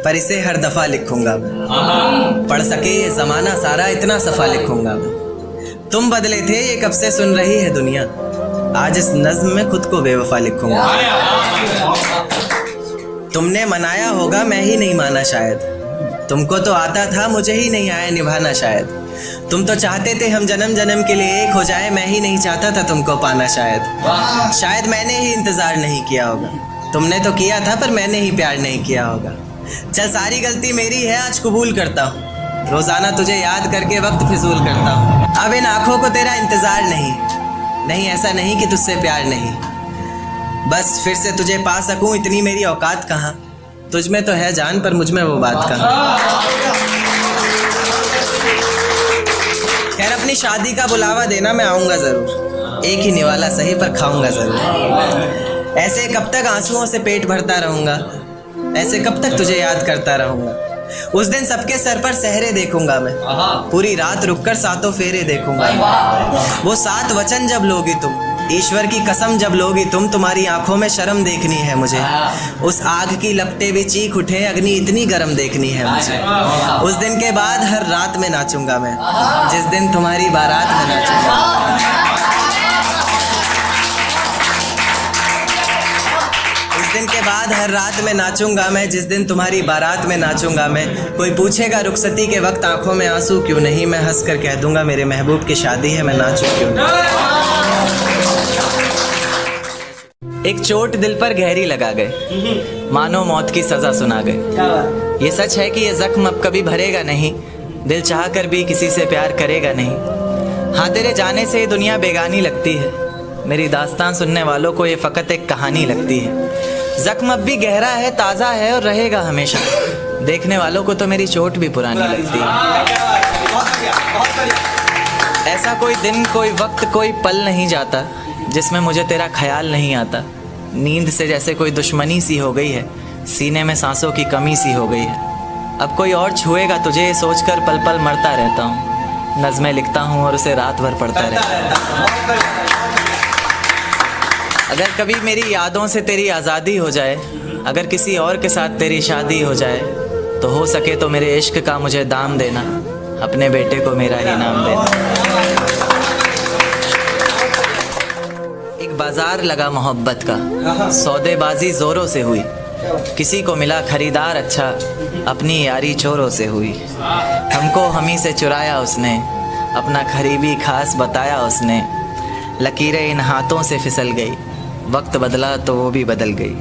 पर इसे हर दफा लिखूंगा मैं, पढ़ सके ये जमाना सारा इतना सफा लिखूंगा मैं। तुम बदले थे ये कब से सुन रही है दुनिया, आज इस नज्म में खुद को बेवफा लिखूंगा। तुमने मनाया होगा मैं ही नहीं माना शायद, तुमको तो आता था मुझे ही नहीं आया निभाना शायद। तुम तो चाहते थे हम जन्म जन्म के लिए एक हो जाए, मैं ही नहीं चाहता था तुमको पाना शायद मैंने ही इंतजार नहीं किया होगा, तुमने तो किया था पर मैंने ही प्यार नहीं किया होगा। चल सारी गलती मेरी है आज कबूल करता हूँ, रोजाना तुझे याद करके वक्त फिजूल करता हूँ। अब इन आंखों को तेरा इंतजार नहीं ऐसा नहीं कि तुझसे प्यार नहीं, बस फिर से तुझे पा सकूं इतनी मेरी औकात कहाँ। तुझ में तो है जान पर मुझ में वो बात कहाँ। खैर अपनी शादी का बुलावा देना मैं आऊँगा ज़रूर, एक ही निवाला सही पर खाऊंगा ज़रूर। ऐसे कब तक आंसुओं से पेट भरता रहूँगा, ऐसे कब तक तुझे याद करता रहूँगा। उस दिन सबके सर पर सहरे देखूंगा मैं, पूरी रात रुककर सातों फेरे देखूंगा। वो 7 वचन जब लोगी तुम, ईश्वर की कसम जब लोगी तुम, तुम्हारी आंखों में शर्म देखनी है मुझे। उस आग की लपटें भी चीख उठे, अग्नि इतनी गर्म देखनी है मुझे। उस दिन के बाद हर रात में नाचूंगा मैं, जिस दिन तुम्हारी बारात में नाचूंगा। उस दिन के बाद हर रात में नाचूंगा मैं, जिस दिन तुम्हारी बारात में नाचूंगा मैं। कोई पूछेगा रुखसती के वक्त आंखों में आंसू क्यों नहीं, मैं हंस कर कह दूंगा मेरे महबूब की शादी है, मैं नाचूं क्यों नहीं। एक चोट दिल पर गहरी लगा गए, मानो मौत की सजा सुना गए। ये सच है कि ये जख्म अब कभी भरेगा नहीं, दिल चाह कर भी किसी से प्यार करेगा नहीं। हाँ तेरे जाने से ये दुनिया बेगानी लगती है, मेरी दास्तान सुनने वालों को ये फ़कत एक कहानी लगती है। जख्म अब भी गहरा है, ताज़ा है और रहेगा हमेशा, देखने वालों को तो मेरी चोट भी पुरानी लगती है। ऐसा कोई दिन, कोई वक्त, कोई पल नहीं जाता जिसमें मुझे तेरा ख्याल नहीं आता। नींद से जैसे कोई दुश्मनी सी हो गई है, सीने में सांसों की कमी सी हो गई है। अब कोई और छुएगा तुझे ये सोचकर पल पल मरता रहता हूँ। नज़में लिखता हूँ और उसे रात भर पढ़ता रहता हूँ। अगर कभी मेरी यादों से तेरी आज़ादी हो जाए, अगर किसी और के साथ तेरी शादी हो जाए, तो हो सके तो मेरे इश्क का मुझे दाम देना, अपने बेटे को मेरा ही नाम देना। एक बाजार लगा मोहब्बत का, सौदेबाजी जोरों से हुई, किसी को मिला खरीदार अच्छा, अपनी यारी चोरों से हुई। हमको हमी से चुराया उसने, अपना करीबी खास बताया उसने। लकीरें इन हाथों से फिसल गई, वक्त बदला तो वो भी बदल गई।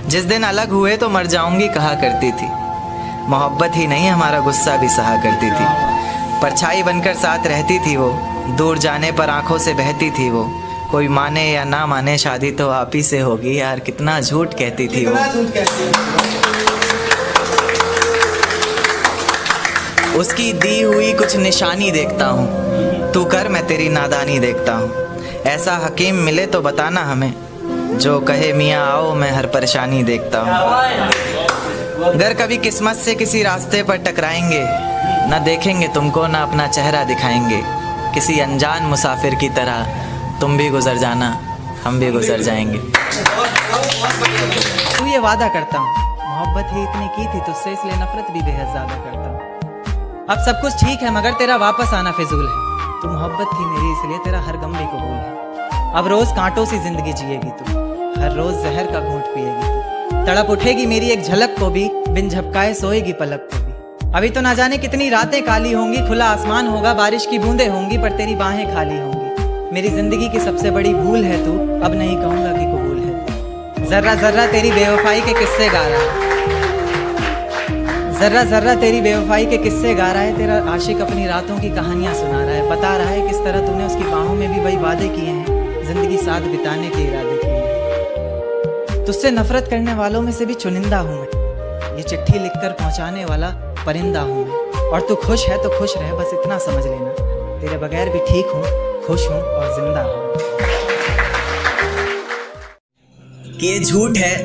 जिस दिन अलग हुए तो मर जाऊंगी कहा करती थी, मोहब्बत ही नहीं हमारा गुस्सा भी सहा करती थी। परछाई बनकर साथ रहती थी वो, दूर जाने पर आंखों से बहती थी वो। कोई माने या ना माने शादी तो आप ही से होगी यार, कितना झूठ कहती थी वो। उसकी दी हुई कुछ निशानी देखता हूँ, तू कर मैं तेरी नादानी देखता हूँ। ऐसा हकीम मिले तो बताना हमें, जो कहे मियाँ आओ मैं हर परेशानी देखता हूँ। अगर कभी किस्मत से किसी रास्ते पर टकराएंगे, ना देखेंगे तुमको ना अपना चेहरा दिखाएंगे। किसी अनजान मुसाफिर की तरह तुम भी गुजर जाना, हम भी गुजर जाएंगे। तू ये वादा करता हूँ, मोहब्बत ही इतनी की थी तुझसे, इसलिए नफरत भी बेहद ज्यादा करता हूँ। अब सब कुछ ठीक है मगर तेरा वापस आना फिजूल है। तू मोहब्बत थी मेरी इसलिए तेरा हर गम भी कबूल है। अब रोज कांटों सी जिंदगी जिएगी तू, हर रोज जहर का घूंट पिएगी तू। तड़प उठेगी मेरी एक झलक को भी, बिन झपकाए सोएगी पलक को भी। अभी तो ना जाने कितनी रातें काली होंगी, खुला आसमान होगा, बारिश की बूंदें होंगी, पर तेरी बाहें खाली होंगी। मेरी जिंदगी की सबसे बड़ी भूल है तू, अब नहीं कहूंगा कि कबूल है। जर्रा जर्रा तेरी बेवफाई के किस्से गा रहा है, जर्रा जर्रा तेरी बेवफाई के किस्से गा रहा है। तेरा आशिक अपनी रातों की कहानियां सुना रहा है, बता रहा है किस तरह तूने उसकी बाहों में भी वही वादे किए हैं, जिंदगी साथ बिताने के इरादे किए हैं। तुझसे नफरत करने वालों में से भी चुनिंदा हूं मैं, ये चिट्ठी लिखकर पहुंचाने वाला परिंदा हूं मैं। और तू खुश है तो खुश रह, बस इतना समझ लेना, तेरे बगैर भी ठीक हूं, खुश हूं और जिंदा हूं। कि ये झूठ है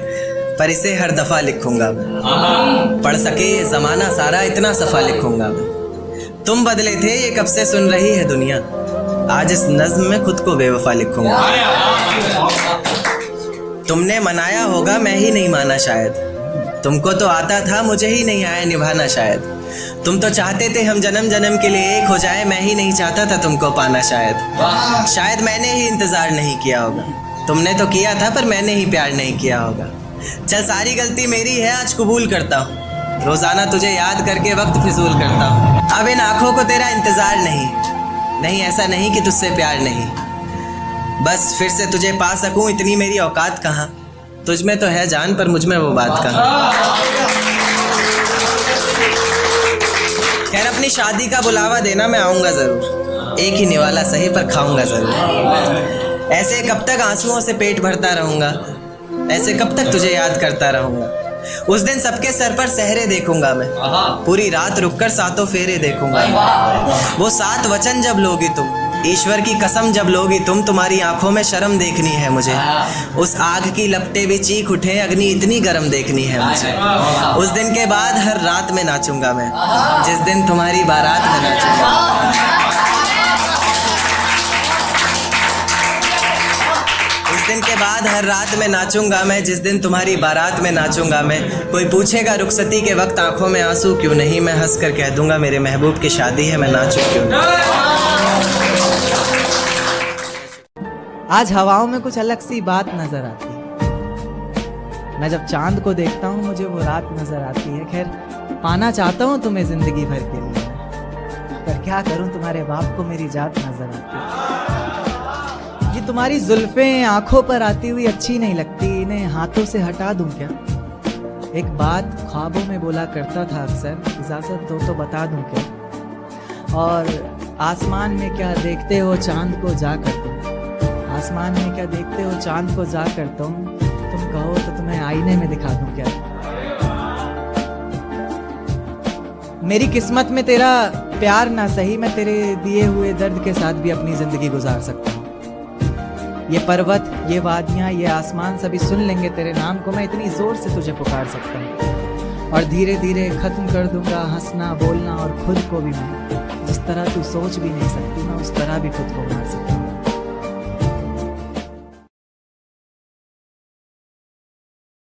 पर इसे हर दफा लिखूंगा मैं, पढ़ सके जमाना सारा इतना सफा लिखूंगा मैं। तुम बदले थे ये कब से सुन रही है दुनिया, आज इस नज्म में खुद को बेवफा लिखूंगा। तुमने मनाया होगा मैं ही नहीं माना शायद, तुमको तो आता था मुझे ही नहीं आया निभाना शायद। तुम तो चाहते थे हम जन्म जन्म के लिए एक हो जाए, मैं ही नहीं चाहता था तुमको पाना शायद। शायद मैंने ही इंतजार नहीं किया होगा, तुमने तो किया था पर मैंने ही प्यार नहीं किया होगा। चल सारी गलती मेरी है, आज कबूल करता हूँ, रोजाना तुझे याद करके वक्त फिजूल करता हूँ। अब इन आंखों को तेरा इंतजार नहीं, ऐसा नहीं कि तुझसे प्यार नहीं, बस फिर से तुझे पा सकूं इतनी मेरी औकात कहाँ। तुझ में तो है जान पर मुझ में वो बात कहाँ। खैर अपनी शादी का बुलावा देना मैं आऊँगा ज़रूर, एक ही निवाला सही पर खाऊंगा ज़रूर। ऐसे कब तक आंसुओं से पेट भरता रहूँगा, ऐसे कब तक तुझे याद करता रहूँगा। उस दिन सबके सर पर सहरे देखूंगा मैं, पूरी रात रुककर सातों फेरे देखूंगा। वो 7 वचन जब लोगी तुम, ईश्वर की कसम जब लोगी तुम, तुम्हारी आंखों में शर्म देखनी है मुझे। उस आग की लपटें भी चीख उठे, अग्नि इतनी गर्म देखनी है मुझे। उस दिन के बाद हर रात में नाचूंगा मैं, जिस दिन तुम्हारी बारात में नाचूंगा। उस दिन के बाद हर रात में नाचूंगा मैं, जिस दिन तुम्हारी बारात में नाचूंगा मैं। कोई पूछेगा रुखसती के वक्त आंखों में आंसू क्यों नहीं, मैं हंस कर कह दूंगा मेरे महबूब की शादी है, मैं नाचूं क्यों नहीं। आज हवाओं में कुछ अलग सी बात नजर आती है, मैं जब चांद को देखता हूँ मुझे वो रात नजर आती है। खैर पाना चाहता हूँ तुम्हें जिंदगी भर के लिए, पर क्या करूँ तुम्हारे बाप को मेरी जात नजर आती है। ये तुम्हारी जुल्फें आंखों पर आती हुई अच्छी नहीं लगती, इन्हें हाथों से हटा दूं क्या। एक बात ख्वाबों में बोला करता था अक्सर, इजाजत दो तो बता दूं क्या। और आसमान में क्या देखते हो चांद को जा कर तुम, आसमान में क्या देखते हो चांद को जा कर तुम कहो तो तुम्हें आईने में दिखा दूं क्या। मेरी किस्मत में तेरा प्यार ना सही, मैं तेरे दिए हुए दर्द के साथ भी अपनी जिंदगी गुजार सकता हूँ। ये पर्वत, ये वादियाँ, ये आसमान सभी सुन लेंगे तेरे नाम को, मैं इतनी जोर से तुझे पुकार सकता हूँ। और धीरे धीरे खत्म कर दूंगा हंसना बोलना, और खुद को भी मैं जिस तरह तू सोच भी नहीं सकती, मैं उस तरह भी खुद को मार सकता हूँ।